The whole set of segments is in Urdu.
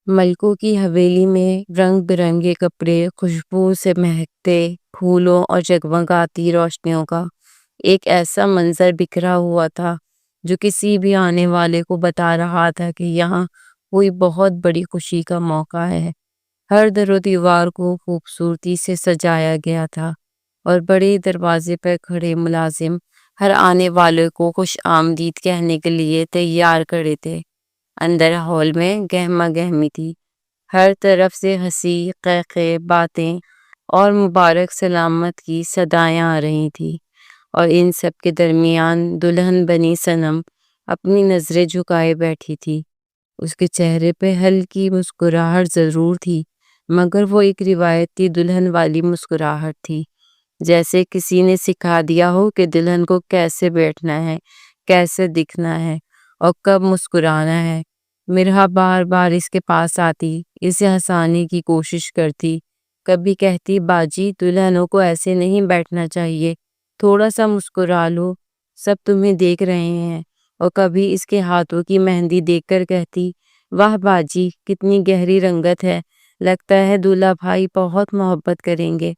ملکوں کی حویلی میں رنگ برنگے کپڑے، خوشبو سے مہکتے پھولوں اور جگمگاتی روشنیوں کا ایک ایسا منظر بکھرا ہوا تھا جو کسی بھی آنے والے کو بتا رہا تھا کہ یہاں کوئی بہت بڑی خوشی کا موقع ہے۔ ہر در و دیوار کو خوبصورتی سے سجایا گیا تھا اور بڑے دروازے پر کھڑے ملازم ہر آنے والے کو خوش آمدید کہنے کے لیے تیار کھڑے تھے۔ اندر ہال میں گہما گہمی تھی، ہر طرف سے ہنسی، قہقہے، باتیں اور مبارک سلامت کی صدائیں آ رہی تھی، اور ان سب کے درمیان دلہن بنی صنم اپنی نظریں جھکائے بیٹھی تھی۔ اس کے چہرے پہ ہلکی مسکراہٹ ضرور تھی، مگر وہ ایک روایتی دلہن والی مسکراہٹ تھی، جیسے کسی نے سکھا دیا ہو کہ دلہن کو کیسے بیٹھنا ہے، کیسے دکھنا ہے اور کب مسکرانا ہے۔ مرحا بار بار اس کے پاس آتی، اسے ہنسانے کی کوشش کرتی، کبھی کہتی باجی دلہنوں کو ایسے نہیں بیٹھنا چاہیے، تھوڑا سا مسکرا لو، سب تمہیں دیکھ رہے ہیں، اور کبھی اس کے ہاتھوں کی مہندی دیکھ کر کہتی واہ باجی کتنی گہری رنگت ہے، لگتا ہے دولہا بھائی بہت محبت کریں گے۔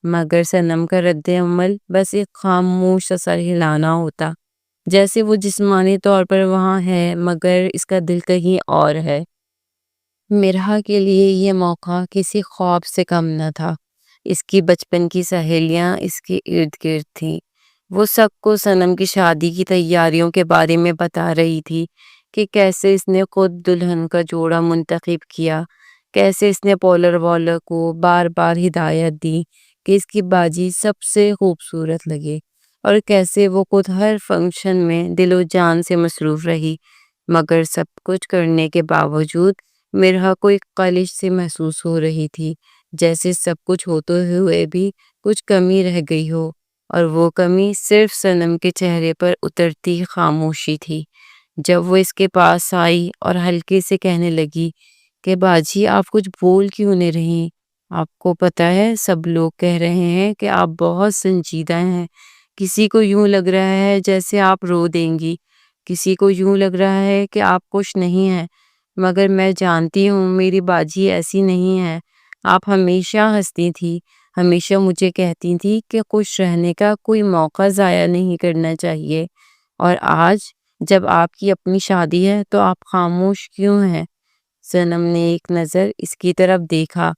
مگر صنم کا رد عمل بس ایک خاموش سا سر ہلانا ہوتا، جیسے وہ جسمانی طور پر وہاں ہے مگر اس کا دل کہیں اور ہے۔ مرحا کے لیے یہ موقع کسی خواب سے کم نہ تھا۔ اس کی بچپن کی سہیلیاں اس کے ارد گرد تھیں، وہ سب کو صنم کی شادی کی تیاریوں کے بارے میں بتا رہی تھی کہ کیسے اس نے خود دلہن کا جوڑا منتخب کیا، کیسے اس نے پولر والر کو بار بار ہدایت دی کہ اس کی باجی سب سے خوبصورت لگے، اور کیسے وہ خود ہر فنکشن میں دل و جان سے مصروف رہی۔ مگر سب کچھ کرنے کے باوجود مرحا کو ایک خلش سی محسوس ہو رہی تھی، جیسے سب کچھ ہوتے ہوئے بھی کچھ کمی رہ گئی ہو، اور وہ کمی صرف صنم کے چہرے پر اترتی خاموشی تھی۔ جب وہ اس کے پاس آئی اور ہلکے سے کہنے لگی کہ باجی آپ کچھ بول کیوں نہیں رہی، آپ کو پتہ ہے سب لوگ کہہ رہے ہیں کہ آپ بہت سنجیدہ ہیں، کسی کو یوں لگ رہا ہے جیسے آپ رو دیں گی، کسی کو یوں لگ رہا ہے کہ آپ خوش نہیں ہیں، مگر میں جانتی ہوں میری باجی ایسی نہیں ہے، آپ ہمیشہ ہنستی تھی، ہمیشہ مجھے کہتی تھی کہ خوش رہنے کا کوئی موقع ضائع نہیں کرنا چاہیے، اور آج جب آپ کی اپنی شادی ہے تو آپ خاموش کیوں ہیں؟ صنم نے ایک نظر اس کی طرف دیکھا،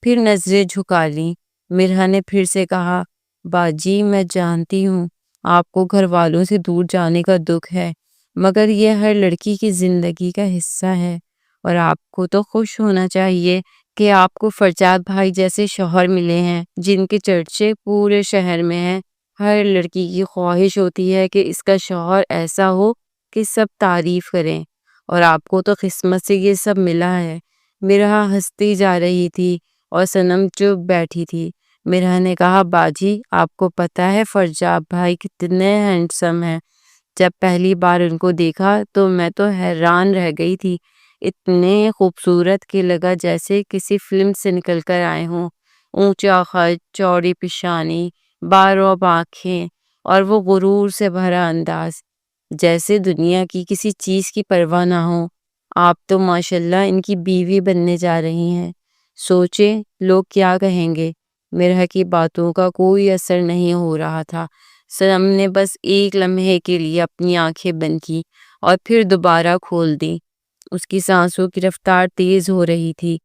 پھر نظریں جھکا لیں۔ مرحا نے پھر سے کہا باجی میں جانتی ہوں آپ کو گھر والوں سے دور جانے کا دکھ ہے، مگر یہ ہر لڑکی کی زندگی کا حصہ ہے، اور آپ کو تو خوش ہونا چاہیے کہ آپ کو فرجاد بھائی جیسے شوہر ملے ہیں جن کے چرچے پورے شہر میں ہیں۔ ہر لڑکی کی خواہش ہوتی ہے کہ اس کا شوہر ایسا ہو کہ سب تعریف کریں، اور آپ کو تو قسمت سے یہ سب ملا ہے۔ مرحا ہنستی جا رہی تھی اور صنم چپ بیٹھی تھی۔ مرحا نے کہا باجی آپ کو پتہ ہے فرجاد بھائی کتنے ہینڈسم ہیں، جب پہلی بار ان کو دیکھا تو میں تو حیران رہ گئی تھی، اتنے خوبصورت کہ لگا جیسے کسی فلم سے نکل کر آئے ہوں، اونچا قد، چوڑی پیشانی، باروب آنکھیں، اور وہ غرور سے بھرا انداز، جیسے دنیا کی کسی چیز کی پرواہ نہ ہو۔ آپ تو ماشاءاللہ ان کی بیوی بننے جا رہی ہیں، سوچیں لوگ کیا کہیں گے۔ مرحا کی باتوں کا کوئی اثر نہیں ہو رہا تھا، صنم نے بس ایک لمحے کے لیے اپنی آنکھیں بند کی اور پھر دوبارہ کھول دیں۔ اس کی سانسوں کی رفتار تیز ہو رہی تھی،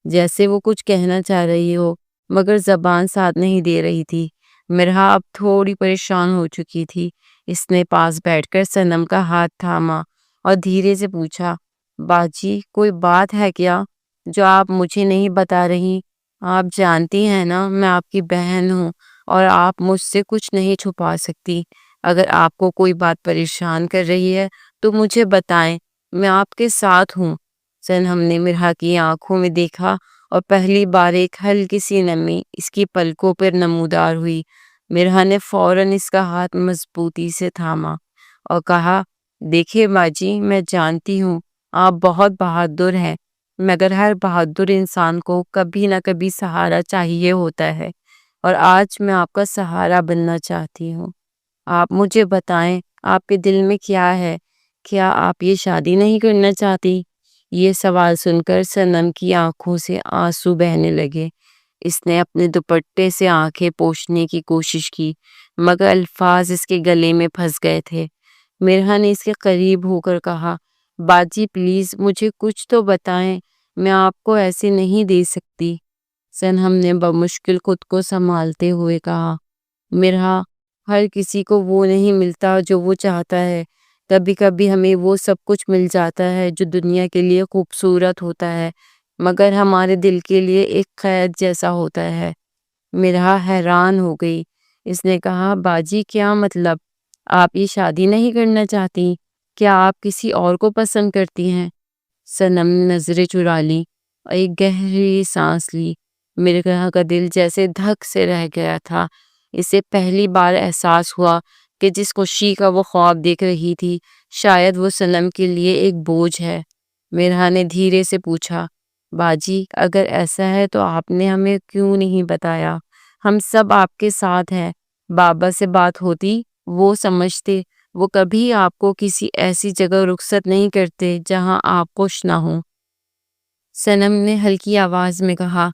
جیسے وہ کچھ کہنا چاہ رہی ہو مگر زبان ساتھ نہیں دے رہی تھی۔ مرحا اب تھوڑی پریشان ہو چکی تھی، اس نے پاس بیٹھ کر صنم کا ہاتھ تھاما اور دھیرے سے پوچھا باجی کوئی بات ہے کیا جو آپ مجھے نہیں بتا رہی؟ آپ جانتی ہیں نا میں آپ کی بہن ہوں اور آپ مجھ سے کچھ نہیں چھپا سکتی، اگر آپ کو کوئی بات پریشان کر رہی ہے تو مجھے بتائیں، میں آپ کے ساتھ ہوں۔ صنم نے مرحا کی آنکھوں میں دیکھا اور پہلی بار ایک ہلکی سی نمی اس کی پلکوں پر نمودار ہوئی۔ مرحا نے فوراً اس کا ہاتھ مضبوطی سے تھاما اور کہا دیکھیں باجی میں جانتی ہوں آپ بہت بہادر ہیں، مگر ہر بہادر انسان کو کبھی نہ کبھی سہارا چاہیے ہوتا ہے، اور آج میں آپ کا سہارا بننا چاہتی ہوں۔ آپ مجھے بتائیں آپ کے دل میں کیا ہے، کیا آپ یہ شادی نہیں کرنا چاہتی؟ یہ سوال سن کر صنم کی آنکھوں سے آنسو بہنے لگے۔ اس نے اپنے دوپٹے سے آنکھیں پوچھنے کی کوشش کی مگر الفاظ اس کے گلے میں پھنس گئے تھے۔ مرحا نے اس کے قریب ہو کر کہا، باجی پلیز مجھے کچھ تو بتائیں، میں آپ کو ایسے نہیں دے سکتی۔ صنم نے بمشکل خود کو سنبھالتے ہوئے کہا، مرحا ہر کسی کو وہ نہیں ملتا جو وہ چاہتا ہے۔ کبھی کبھی ہمیں وہ سب کچھ مل جاتا ہے جو دنیا کے لیے خوبصورت ہوتا ہے مگر ہمارے دل کے لیے ایک قید جیسا ہوتا ہے۔ مرحا حیران ہو گئی۔ اس نے کہا، باجی کیا مطلب؟ آپ یہ شادی نہیں کرنا چاہتی؟ کیا آپ کسی اور کو پسند کرتی ہیں؟ صنم نے نظریں چرا لی اور ایک گہری سانس لی۔ مرحا کا دل جیسے دھک سے رہ گیا تھا۔ اسے پہلی بار احساس ہوا کہ جس خوشی کا وہ خواب دیکھ رہی تھی شاید وہ صنم کے لیے ایک بوجھ ہے۔ مرحا نے دھیرے سے پوچھا، باجی اگر ایسا ہے تو آپ نے ہمیں کیوں نہیں بتایا؟ ہم سب آپ کے ساتھ ہیں۔ بابا سے بات ہوتی، وہ سمجھتے، وہ کبھی آپ کو کسی ایسی جگہ رخصت نہیں کرتے جہاں آپ خوش نہ ہوں۔ صنم نے ہلکی آواز میں کہا،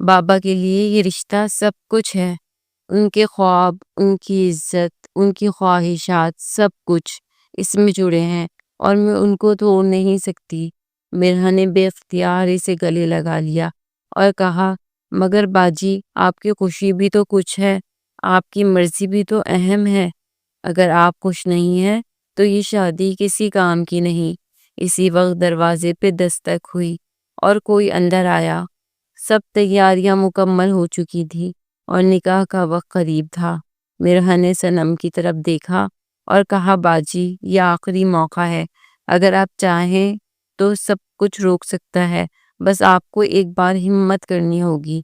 بابا کے لیے یہ رشتہ سب کچھ ہے۔ ان کے خواب، ان کی عزت، ان کی خواہشات، سب کچھ اس میں جڑے ہیں اور میں ان کو توڑ نہیں سکتی۔ مرحا نے بے اختیار اسے گلے لگا لیا اور کہا، مگر باجی آپ کی خوشی بھی تو کچھ ہے، آپ کی مرضی بھی تو اہم ہے۔ اگر آپ خوش نہیں ہیں تو یہ شادی کسی کام کی نہیں۔ اسی وقت دروازے پہ دستک ہوئی اور کوئی اندر آیا۔ سب تیاریاں مکمل ہو چکی تھی اور نکاح کا وقت قریب تھا۔ مرحا نے صنم کی طرف دیکھا اور کہا، باجی یہ آخری موقع ہے، اگر آپ چاہیں تو سب کچھ روک سکتا ہے، بس آپ کو ایک بار ہمت کرنی ہوگی۔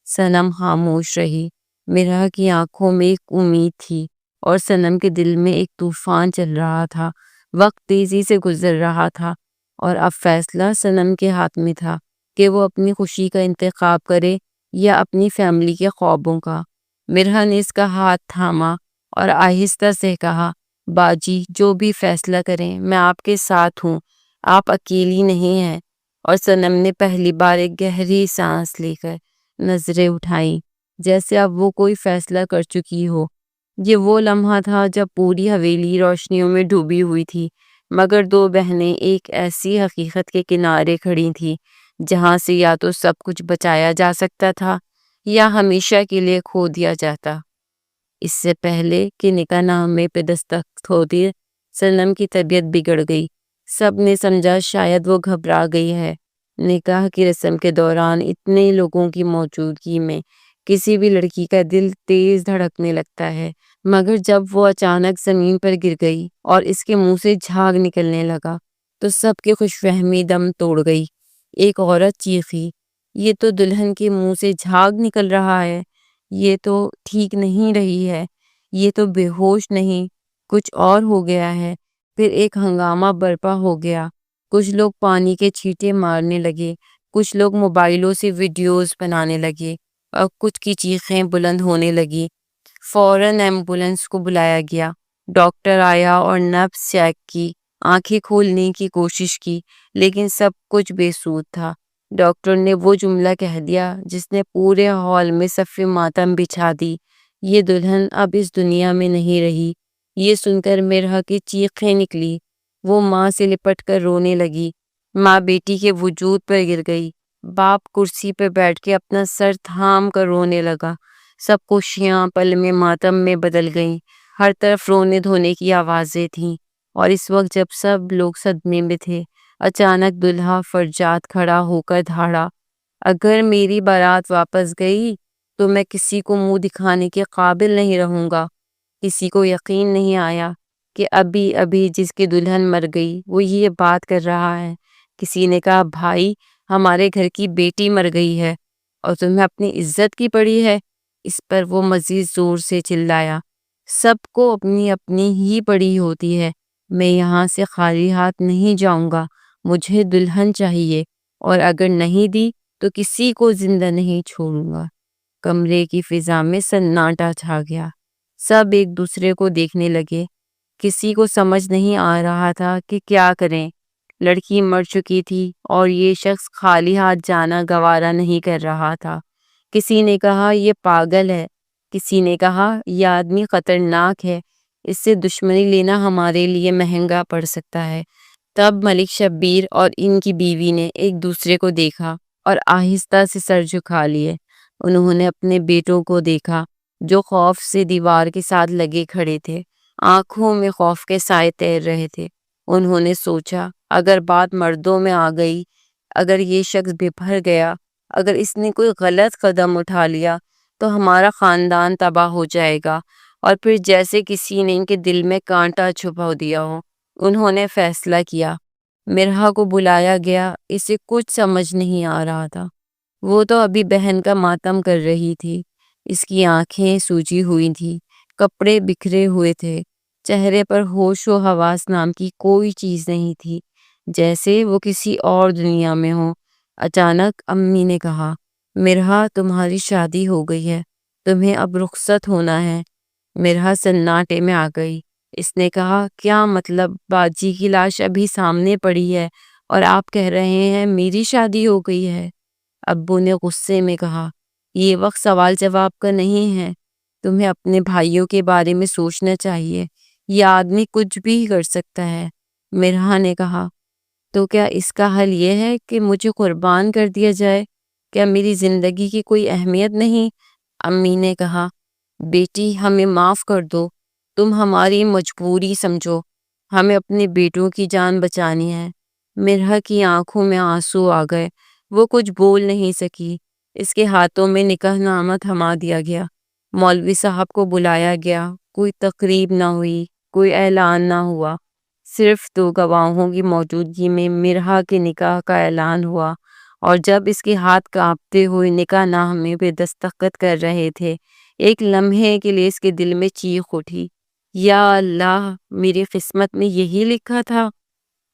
صنم خاموش رہی۔ مرحا کی آنکھوں میں ایک امید تھی اور صنم کے دل میں ایک طوفان چل رہا تھا۔ وقت تیزی سے گزر رہا تھا اور اب فیصلہ صنم کے ہاتھ میں تھا کہ وہ اپنی خوشی کا انتخاب کرے یا اپنی فیملی کے خوابوں کا۔ مرحا نے اس کا ہاتھ تھاما اور آہستہ سے کہا، باجی جو بھی فیصلہ کریں میں آپ کے ساتھ ہوں، آپ اکیلی نہیں ہیں۔ اور صنم نے پہلی بار ایک گہری سانس لے کر نظریں اٹھائیں جیسے اب وہ کوئی فیصلہ کر چکی ہو۔ یہ وہ لمحہ تھا جب پوری حویلی روشنیوں میں ڈوبی ہوئی تھی مگر دو بہنیں ایک ایسی حقیقت کے کنارے کھڑی تھیں جہاں سے یا تو سب کچھ بچایا جا سکتا تھا یا ہمیشہ کے لیے کھو دیا جاتا۔ اس سے پہلے کہ نکاح نامے پہ دستخط ہوتی صنم کی طبیعت بگڑ گئی۔ سب نے سمجھا شاید وہ گھبرا گئی ہے۔ نکاح کی رسم کے دوران اتنے لوگوں کی موجودگی میں کسی بھی لڑکی کا دل تیز دھڑکنے لگتا ہے مگر جب وہ اچانک زمین پر گر گئی اور اس کے منہ سے جھاگ نکلنے لگا تو سب کی خوش فہمی دم توڑ گئی۔ ایک عورت چیخی، یہ تو دلہن کے منہ سے جھاگ نکل رہا ہے، یہ تو ٹھیک نہیں رہی ہے، یہ تو بے ہوش نہیں، کچھ اور ہو گیا ہے۔ پھر ایک ہنگامہ برپا ہو گیا۔ کچھ لوگ پانی کے چھینٹے مارنے لگے، کچھ لوگ موبائلوں سے ویڈیوز بنانے لگے اور کچھ کی چیخیں بلند ہونے لگی۔ فوراً ایمبولنس کو بلایا گیا۔ ڈاکٹر آیا اور نبض چیک کی، آنکھیں کھولنے کی کوشش کی لیکن سب کچھ بے سود تھا۔ ڈاکٹر نے وہ جملہ کہہ دیا جس نے پورے ہال میں صف ماتم بچھا دی، یہ دلہن اب اس دنیا میں نہیں رہی۔ یہ سن کر مرحا کی چیخیں نکلی۔ وہ ماں سے لپٹ کر رونے لگی۔ ماں بیٹی کے وجود پر گر گئی۔ باپ کرسی پہ بیٹھ کے اپنا سر تھام کر رونے لگا۔ سب خوشیاں پل میں ماتم میں بدل گئیں۔ ہر طرف رونے دھونے کی آوازیں تھیں اور اس وقت جب سب لوگ صدمے میں تھے اچانک دلہا فرجاد کھڑا ہو کر دھاڑا، اگر میری بارات واپس گئی تو میں کسی کو منہ دکھانے کے قابل نہیں رہوں گا۔ کسی کو یقین نہیں آیا کہ ابھی ابھی جس کی دلہن مر گئی وہ یہ بات کر رہا ہے۔ کسی نے کہا، بھائی ہمارے گھر کی بیٹی مر گئی ہے اور تمہیں اپنی عزت کی پڑی ہے۔ اس پر وہ مزید زور سے چلایا، سب کو اپنی اپنی ہی پڑی ہوتی ہے، میں یہاں سے خالی ہاتھ نہیں جاؤں گا، مجھے دلہن چاہیے اور اگر نہیں دی تو کسی کو زندہ نہیں چھوڑوں گا۔ کمرے کی فضا میں سناٹا چھا گیا۔ سب ایک دوسرے کو دیکھنے لگے۔ کسی کو سمجھ نہیں آ رہا تھا کہ کیا کریں۔ لڑکی مر چکی تھی اور یہ شخص خالی ہاتھ جانا گوارا نہیں کر رہا تھا۔ کسی نے کہا یہ پاگل ہے، کسی نے کہا یہ آدمی خطرناک ہے، اس سے دشمنی لینا ہمارے لیے مہنگا پڑ سکتا ہے۔ تب ملک شبیر اور ان کی بیوی نے ایک دوسرے کو دیکھا اور آہستہ سے سر جھکا لیے۔ انہوں نے اپنے بیٹوں کو دیکھا جو خوف سے دیوار کے ساتھ لگے کھڑے تھے، آنکھوں میں خوف کے سائے تیر رہے تھے۔ انہوں نے سوچا اگر بات مردوں میں آ گئی، اگر یہ شخص بپھر گیا، اگر اس نے کوئی غلط قدم اٹھا لیا تو ہمارا خاندان تباہ ہو جائے گا۔ اور پھر جیسے کسی نے ان کے دل میں کانٹا چھپا دیا ہو، انہوں نے فیصلہ کیا۔ مرحا کو بلایا گیا، اسے کچھ سمجھ نہیں آ رہا تھا۔ وہ تو ابھی بہن کا ماتم کر رہی تھی۔ اس کی آنکھیں سوجی ہوئی تھی، کپڑے بکھرے ہوئے تھے، چہرے پر ہوش و حواس نام کی کوئی چیز نہیں تھی، جیسے وہ کسی اور دنیا میں ہو۔ اچانک امی نے کہا، مرحا تمہاری شادی ہو گئی ہے، تمہیں اب رخصت ہونا ہے۔ مرحا سناٹے میں آ گئی۔ اس نے کہا کیا مطلب؟ باجی کی لاش ابھی سامنے پڑی ہے اور آپ کہہ رہے ہیں میری شادی ہو گئی ہے؟ ابو نے غصے میں کہا، یہ وقت سوال جواب کا نہیں ہے، تمہیں اپنے بھائیوں کے بارے میں سوچنا چاہیے، یہ آدمی کچھ بھی کر سکتا ہے۔ مرحا نے کہا، تو کیا اس کا حل یہ ہے کہ مجھے قربان کر دیا جائے؟ کیا میری زندگی کی کوئی اہمیت نہیں؟ امی نے کہا، بیٹی ہمیں معاف کر دو، تم ہماری مجبوری سمجھو، ہمیں اپنے بیٹوں کی جان بچانی ہے۔ مرحا کی آنکھوں میں آنسو آ گئے، وہ کچھ بول نہیں سکی۔ اس کے ہاتھوں میں نکاح نامہ تھما دیا گیا، مولوی صاحب کو بلایا گیا، کوئی تقریب نہ ہوئی، کوئی اعلان نہ ہوا، صرف 2 گواہوں کی موجودگی میں مرحا کے نکاح کا اعلان ہوا۔ اور جب اس کے ہاتھ کانپتے ہوئے نکاح نامے پہ دستخط کر رہے تھے، ایک لمحے کے لیے اس کے دل میں چیخ اٹھی، یا اللہ، میری قسمت میں یہی لکھا تھا۔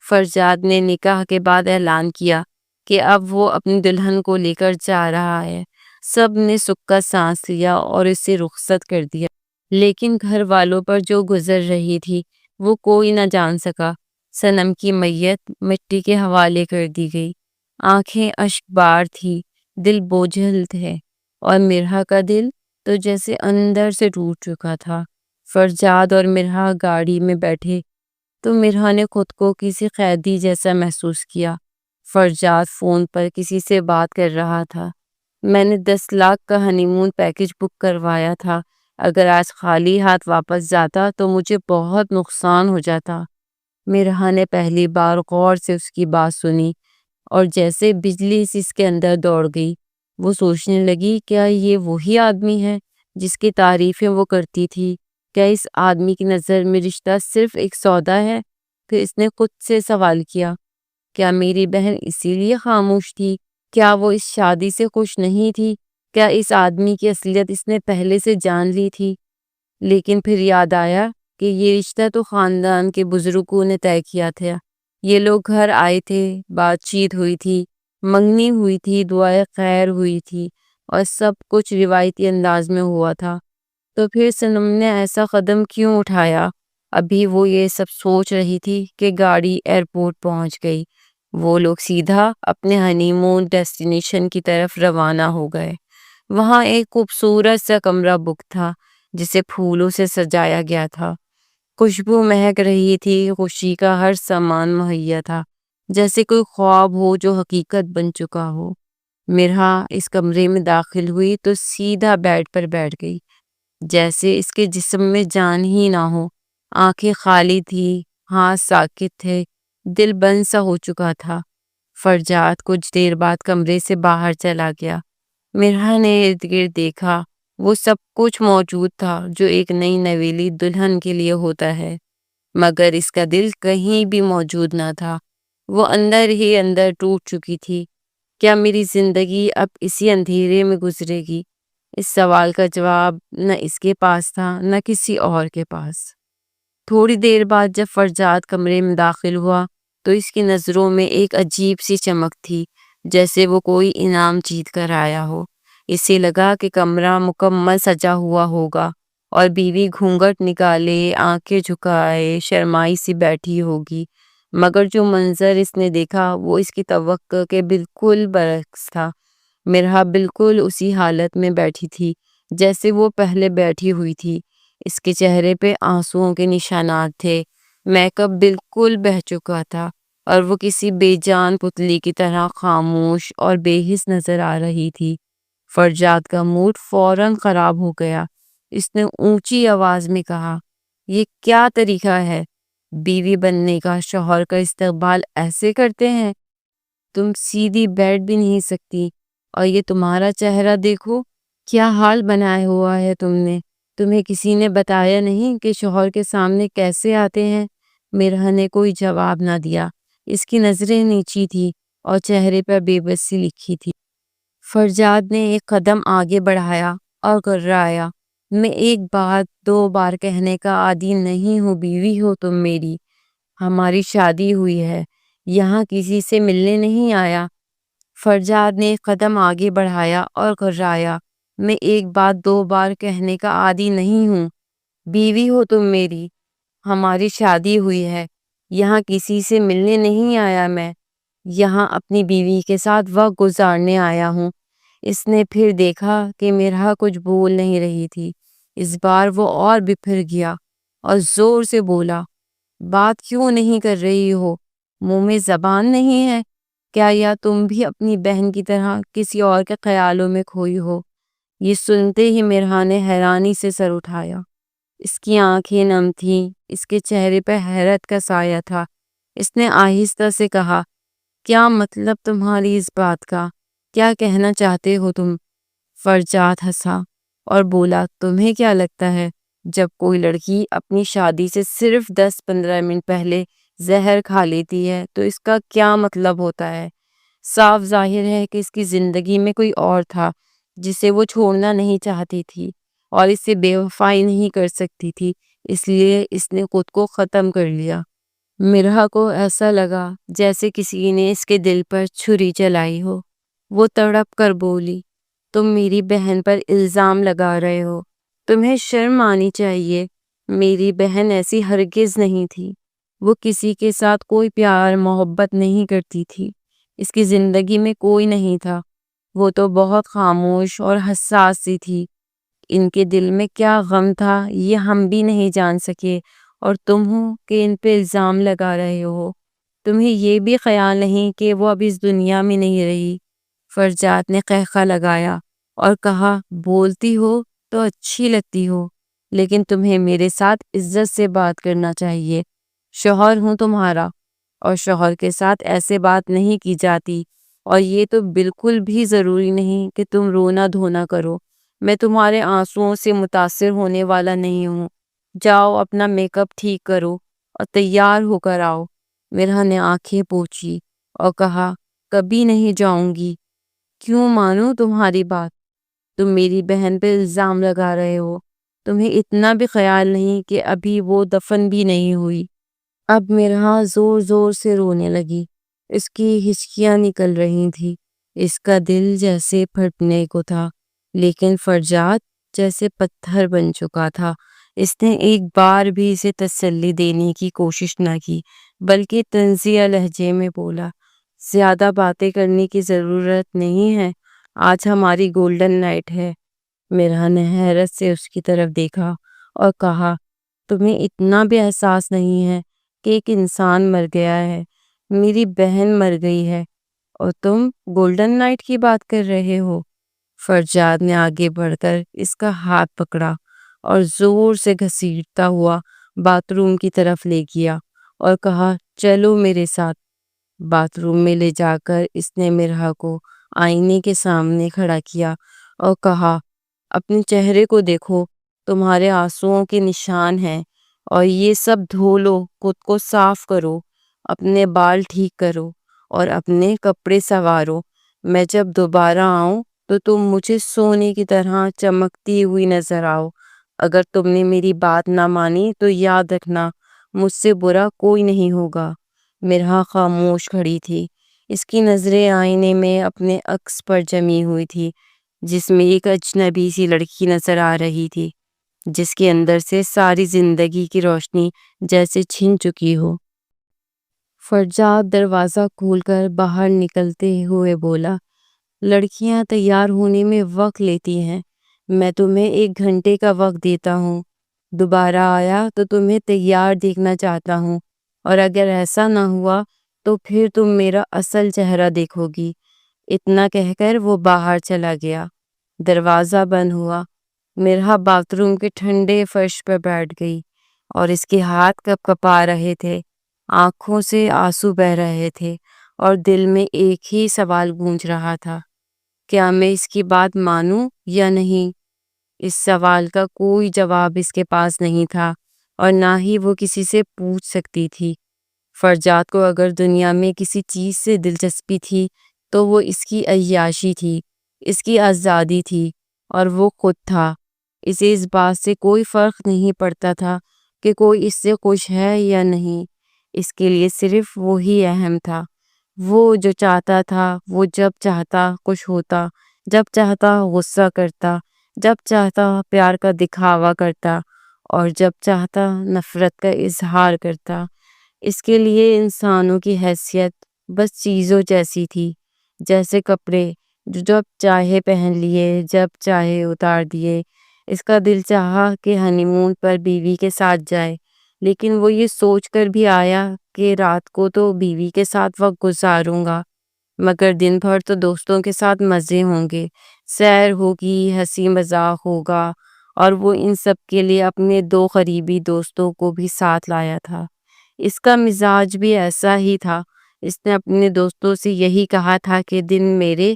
فرزاد نے نکاح کے بعد اعلان کیا کہ اب وہ اپنی دلہن کو لے کر جا رہا ہے۔ سب نے سکھ کا سانس لیا اور اسے رخصت کر دیا، لیکن گھر والوں پر جو گزر رہی تھی وہ کوئی نہ جان سکا۔ صنم کی میت مٹی کے حوالے کر دی گئی، آنکھیں اشک بار تھی، دل بوجھل تھے، اور مرحا کا دل تو جیسے اندر سے ٹوٹ چکا تھا۔ فرزاد اور مرحا گاڑی میں بیٹھے تو مرحا نے خود کو کسی قیدی جیسا محسوس کیا۔ فرزاد فون پر کسی سے بات کر رہا تھا، میں نے 10 لاکھ کا ہنی مون پیکج بک کروایا تھا، اگر آج خالی ہاتھ واپس جاتا تو مجھے بہت نقصان ہو جاتا۔ مرحا نے پہلی بار غور سے اس کی بات سنی اور جیسے بجلی سی اس کے اندر دوڑ گئی۔ وہ سوچنے لگی کیا یہ وہی آدمی ہے جس کی تعریفیں وہ کرتی تھی؟ کیا اس آدمی کی نظر میں رشتہ صرف ایک سودا ہے؟ پھر اس نے خود سے سوال کیا، کیا میری بہن اسی لیے خاموش تھی؟ کیا وہ اس شادی سے خوش نہیں تھی؟ کیا اس آدمی کی اصلیت اس نے پہلے سے جان لی تھی؟ لیکن پھر یاد آیا کہ یہ رشتہ تو خاندان کے بزرگوں نے طے کیا تھا۔ یہ لوگ گھر آئے تھے، بات چیت ہوئی تھی، منگنی ہوئی تھی، دعائیں خیر ہوئی تھی، اور سب کچھ روایتی انداز میں ہوا تھا۔ تو پھر صنم نے ایسا قدم کیوں اٹھایا؟ ابھی وہ یہ سب سوچ رہی تھی کہ گاڑی ایئرپورٹ پہنچ گئی۔ وہ لوگ سیدھا اپنے ہنی مون ڈیسٹینیشن کی طرف روانہ ہو گئے۔ وہاں ایک خوبصورت سا کمرہ بک تھا جسے پھولوں سے سجایا گیا تھا۔ خوشبو مہک رہی تھی، خوشی کا ہر سامان مہیا تھا، جیسے کوئی خواب ہو جو حقیقت بن چکا ہو۔ مرحا اس کمرے میں داخل ہوئی تو سیدھا بیڈ پر بیٹھ گئی، جیسے اس کے جسم میں جان ہی نہ ہو۔ آنکھیں خالی تھی، ہاتھ ساکت تھے، دل بند سا ہو چکا تھا۔ فرزاد کچھ دیر بعد کمرے سے باہر چلا گیا۔ مرحا نے ارد گرد دیکھا، وہ سب کچھ موجود تھا جو ایک نئی نویلی دلہن کے لیے ہوتا ہے، مگر اس کا دل کہیں بھی موجود نہ تھا۔ وہ اندر ہی اندر ٹوٹ چکی تھی۔ کیا میری زندگی اب اسی اندھیرے میں گزرے گی؟ اس سوال کا جواب نہ اس کے پاس تھا نہ کسی اور کے پاس۔ تھوڑی دیر بعد جب فرزاد کمرے میں داخل ہوا تو اس کی نظروں میں ایک عجیب سی چمک تھی، جیسے وہ کوئی انعام جیت کر آیا ہو۔ اسے لگا کہ کمرہ مکمل سجا ہوا ہوگا اور بیوی گھونگھٹ نکالے، آنکھیں جھکائے، شرمائی سی بیٹھی ہوگی۔ مگر جو منظر اس نے دیکھا وہ اس کی توقع کے بالکل برعکس تھا۔ مرحا بالکل اسی حالت میں بیٹھی تھی جیسے وہ پہلے بیٹھی ہوئی تھی۔ اس کے چہرے پہ آنسوؤں کے نشانات تھے، میک اپ بالکل بہہ چکا تھا اور وہ کسی بے جان پتلی کی طرح خاموش اور بے حس نظر آ رہی تھی۔ فرجاد کا موڈ فوراً خراب ہو گیا۔ اس نے اونچی آواز میں کہا، یہ کیا طریقہ ہے؟ بیوی بننے کا شوہر کا استقبال ایسے کرتے ہیں؟ تم سیدھی بیٹھ بھی نہیں سکتی، اور یہ تمہارا چہرہ دیکھو، کیا حال بنایا ہوا ہے تم نے؟ تمہیں کسی نے بتایا نہیں کہ شوہر کے سامنے کیسے آتے ہیں؟ مرحا نے کوئی جواب نہ دیا۔ اس کی نظریں نیچی تھی اور چہرے پر بے بسی لکھی تھی۔ فرجاد نے ایک قدم آگے بڑھایا اور گررایا، میں ایک بار دو بار کہنے کا عادی نہیں ہوں، بیوی ہو تم میری، ہماری شادی ہوئی ہے، یہاں کسی سے ملنے نہیں آیا۔ فرجاد نے ایک قدم آگے بڑھایا اور گررایا، میں ایک بات دو بار کہنے کا عادی نہیں ہوں، بیوی ہو تم میری، ہماری شادی ہوئی ہے، یہاں کسی سے ملنے نہیں آیا، میں یہاں اپنی بیوی کے ساتھ وقت گزارنے آیا ہوں۔ اس نے پھر دیکھا کہ مرحا کچھ بول نہیں رہی تھی۔ اس بار وہ اور بپھر گیا اور زور سے بولا، بات کیوں نہیں کر رہی ہو؟ منہ میں زبان نہیں ہے کیا، یا تم بھی اپنی بہن کی طرح کسی اور کے خیالوں میں کھوئی ہو؟ یہ سنتے ہی مرحا نے حیرانی سے سر اٹھایا۔ اس کی آنکھیں نم تھیں، اس کے چہرے پہ حیرت کا سایہ تھا۔ اس نے آہستہ سے کہا، کیا مطلب تمہاری اس بات کا؟ کیا کہنا چاہتے ہو تم؟ فرجاد ہنسا اور بولا، تمہیں کیا لگتا ہے جب کوئی لڑکی اپنی شادی سے صرف 10-15 منٹ پہلے زہر کھا لیتی ہے تو اس کا کیا مطلب ہوتا ہے؟ صاف ظاہر ہے کہ اس کی زندگی میں کوئی اور تھا جسے وہ چھوڑنا نہیں چاہتی تھی اور اس سے بے وفائی نہیں کر سکتی تھی، اس لیے اس نے خود کو ختم کر لیا۔ مرحا کو ایسا لگا جیسے کسی نے اس کے دل پر چھری چلائی ہو۔ وہ تڑپ کر بولی، تم میری بہن پر الزام لگا رہے ہو، تمہیں شرم آنی چاہیے، میری بہن ایسی ہرگز نہیں تھی، وہ کسی کے ساتھ کوئی پیار محبت نہیں کرتی تھی، اس کی زندگی میں کوئی نہیں تھا، وہ تو بہت خاموش اور حساس سی تھی، ان کے دل میں کیا غم تھا یہ ہم بھی نہیں جان سکے، اور تم ہو کہ ان پہ الزام لگا رہے ہو، تمہیں یہ بھی خیال نہیں کہ وہ اب اس دنیا میں نہیں رہی۔ فرجاد نے قہقہ لگایا اور کہا، بولتی ہو تو اچھی لگتی ہو، لیکن تمہیں میرے ساتھ عزت سے بات کرنا چاہیے، شوہر ہوں تمہارا، اور شوہر کے ساتھ ایسے بات نہیں کی جاتی، اور یہ تو بالکل بھی ضروری نہیں کہ تم رونا دھونا کرو، میں تمہارے آنسوؤں سے متاثر ہونے والا نہیں ہوں، جاؤ اپنا میک اپ ٹھیک کرو اور تیار ہو کر آؤ۔ مرحا نے آنکھیں پوچھی اور کہا، کبھی نہیں جاؤں گی، کیوں مانوں تمہاری بات؟ تم میری بہن پہ الزام لگا رہے ہو، تمہیں اتنا بھی خیال نہیں کہ ابھی وہ دفن بھی نہیں ہوئی۔ اب مرحا زور زور سے رونے لگی، اس کی ہچکیاں نکل رہی تھی، اس کا دل جیسے پھٹنے کو تھا، لیکن فرجاد جیسے پتھر بن چکا تھا۔ اس نے ایک بار بھی اسے تسلی دینے کی کوشش نہ کی، بلکہ طنزیہ لہجے میں بولا، زیادہ باتیں کرنے کی ضرورت نہیں ہے، آج ہماری گولڈن نائٹ ہے۔ مرحا نے حیرت سے اس کی طرف دیکھا اور کہا، تمہیں اتنا بھی احساس نہیں ہے کہ ایک انسان مر گیا ہے، میری بہن مر گئی ہے، اور تم گولڈن نائٹ کی بات کر رہے ہو؟ فرجاد نے آگے بڑھ کر اس کا ہاتھ پکڑا اور زور سے گھسیٹتا ہوا باتھ روم کی طرف لے گیا اور کہا، چلو میرے ساتھ۔ باتھ روم میں لے جا کر اس نے مرحا کو آئینے کے سامنے کھڑا کیا اور کہا، اپنے چہرے کو دیکھو، تمہارے آنسوؤں کے نشان ہیں، اور یہ سب دھو لو، خود کو صاف کرو، اپنے بال ٹھیک کرو اور اپنے کپڑے سنوارو، میں جب دوبارہ آؤں تو تم مجھے سونے کی طرح چمکتی ہوئی نظر آؤ، اگر تم نے میری بات نہ مانی تو یاد رکھنا، مجھ سے برا کوئی نہیں ہوگا۔ مرحا خاموش کھڑی تھی، اس کی نظریں آئینے میں اپنے عکس پر جمی ہوئی تھی، جس میں ایک اجنبی سی لڑکی نظر آ رہی تھی، جس کے اندر سے ساری زندگی کی روشنی جیسے چھن چکی ہو۔ فرجاد دروازہ کھول کر باہر نکلتے ہوئے بولا، لڑکیاں تیار ہونے میں وقت لیتی ہیں، میں تمہیں 1 گھنٹے کا وقت دیتا ہوں، دوبارہ آیا تو تمہیں تیار دیکھنا چاہتا ہوں، اور اگر ایسا نہ ہوا تو پھر تم میرا اصل چہرہ دیکھو گی۔ اتنا کہہ کر وہ باہر چلا گیا۔ دروازہ بند ہوا۔ مرحا باتھ روم کے ٹھنڈے فرش پر بیٹھ گئی اور اس کے ہاتھ کپ کپا رہے تھے، آنکھوں سے آنسو بہہ رہے تھے اور دل میں ایک ہی سوال گونج رہا تھا، کیا میں اس کی بات مانوں یا نہیں؟ اس سوال کا کوئی جواب اس کے پاس نہیں تھا اور نہ ہی وہ کسی سے پوچھ سکتی تھی۔ فرجاد کو اگر دنیا میں کسی چیز سے دلچسپی تھی تو وہ اس کی عیاشی تھی، اس کی آزادی تھی، اور وہ خود تھا۔ اسے اس بات سے کوئی فرق نہیں پڑتا تھا کہ کوئی اس سے خوش ہے یا نہیں، اس کے لیے صرف وہی اہم تھا۔ وہ جو چاہتا تھا وہ جب چاہتا خوش ہوتا، جب چاہتا غصہ کرتا، جب چاہتا پیار کا دکھاوا کرتا اور جب چاہتا نفرت کا اظہار کرتا۔ اس کے لیے انسانوں کی حیثیت بس چیزوں جیسی تھی، جیسے کپڑے جو جب چاہے پہن لیے، جب چاہے اتار دیے۔ اس کا دل چاہا کہ ہنی مون پر بیوی کے ساتھ جائے، لیکن وہ یہ سوچ کر بھی آیا کہ رات کو تو بیوی کے ساتھ وقت گزاروں گا، مگر دن بھر تو دوستوں کے ساتھ مزے ہوں گے، سیر ہوگی، ہنسی مذاق ہوگا، اور وہ ان سب کے لیے اپنے 2 قریبی دوستوں کو بھی ساتھ لایا تھا۔ اس کا مزاج بھی ایسا ہی تھا۔ اس نے اپنے دوستوں سے یہی کہا تھا کہ دن میرے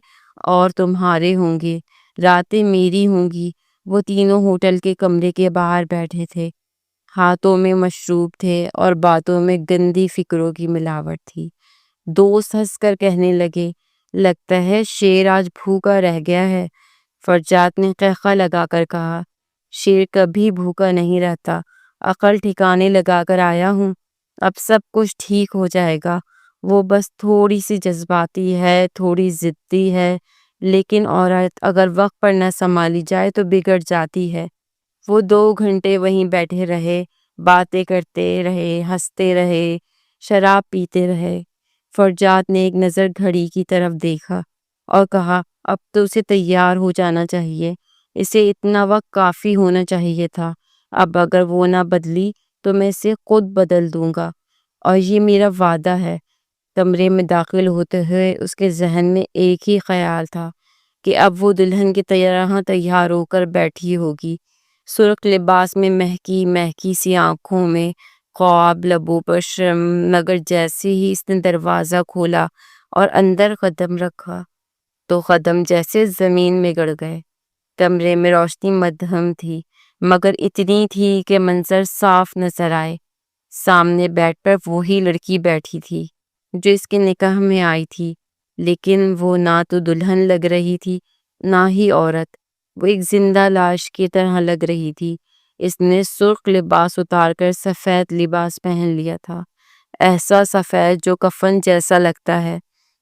اور تمہارے ہوں گے، راتیں میری ہوں گی۔ وہ تینوں ہوٹل کے کمرے کے باہر بیٹھے تھے، ہاتھوں میں مشروب تھے اور باتوں میں گندی فکروں کی ملاوٹ تھی۔ دوست ہنس کر کہنے لگے، لگتا ہے شیر آج بھوکا رہ گیا ہے۔ فرجاد نے قہقہ لگا کر کہا، شیر کبھی بھوکا نہیں رہتا، عقل ٹھکانے لگا کر آیا ہوں، اب سب کچھ ٹھیک ہو جائے گا۔ وہ بس تھوڑی سی جذباتی ہے، تھوڑی ضدی ہے، لیکن عورت اگر وقت پر نہ سنبھالی جائے تو بگڑ جاتی ہے۔ وہ 2 گھنٹے وہیں بیٹھے رہے، باتیں کرتے رہے، ہنستے رہے، شراب پیتے رہے۔ فرجاد نے ایک نظر گھڑی کی طرف دیکھا اور کہا، اب تو اسے تیار ہو جانا چاہیے، اسے اتنا وقت کافی ہونا چاہیے تھا۔ اب اگر وہ نہ بدلی تو میں اسے خود بدل دوں گا، اور یہ میرا وعدہ ہے۔ کمرے میں داخل ہوتے ہوئے اس کے ذہن میں ایک ہی خیال تھا کہ اب وہ دلہن کی طرح تیار ہو کر بیٹھی ہوگی، سرخ لباس میں، مہکی مہکی سی آنکھوں میں خواب، لبوں پر شرم۔ مگر جیسے ہی اس نے دروازہ کھولا اور اندر قدم رکھا تو قدم جیسے زمین میں گڑ گئے۔ کمرے میں روشنی مدھم تھی، مگر اتنی تھی کہ منظر صاف نظر آئے۔ سامنے بیٹھ پر وہی لڑکی بیٹھی تھی جو اس کے نکاح میں آئی تھی، لیکن وہ نہ تو دلہن لگ رہی تھی نہ ہی عورت، وہ ایک زندہ لاش کی طرح لگ رہی تھی۔ اس نے سرخ لباس اتار کر سفید لباس پہن لیا تھا، ایسا سفید جو کفن جیسا لگتا ہے۔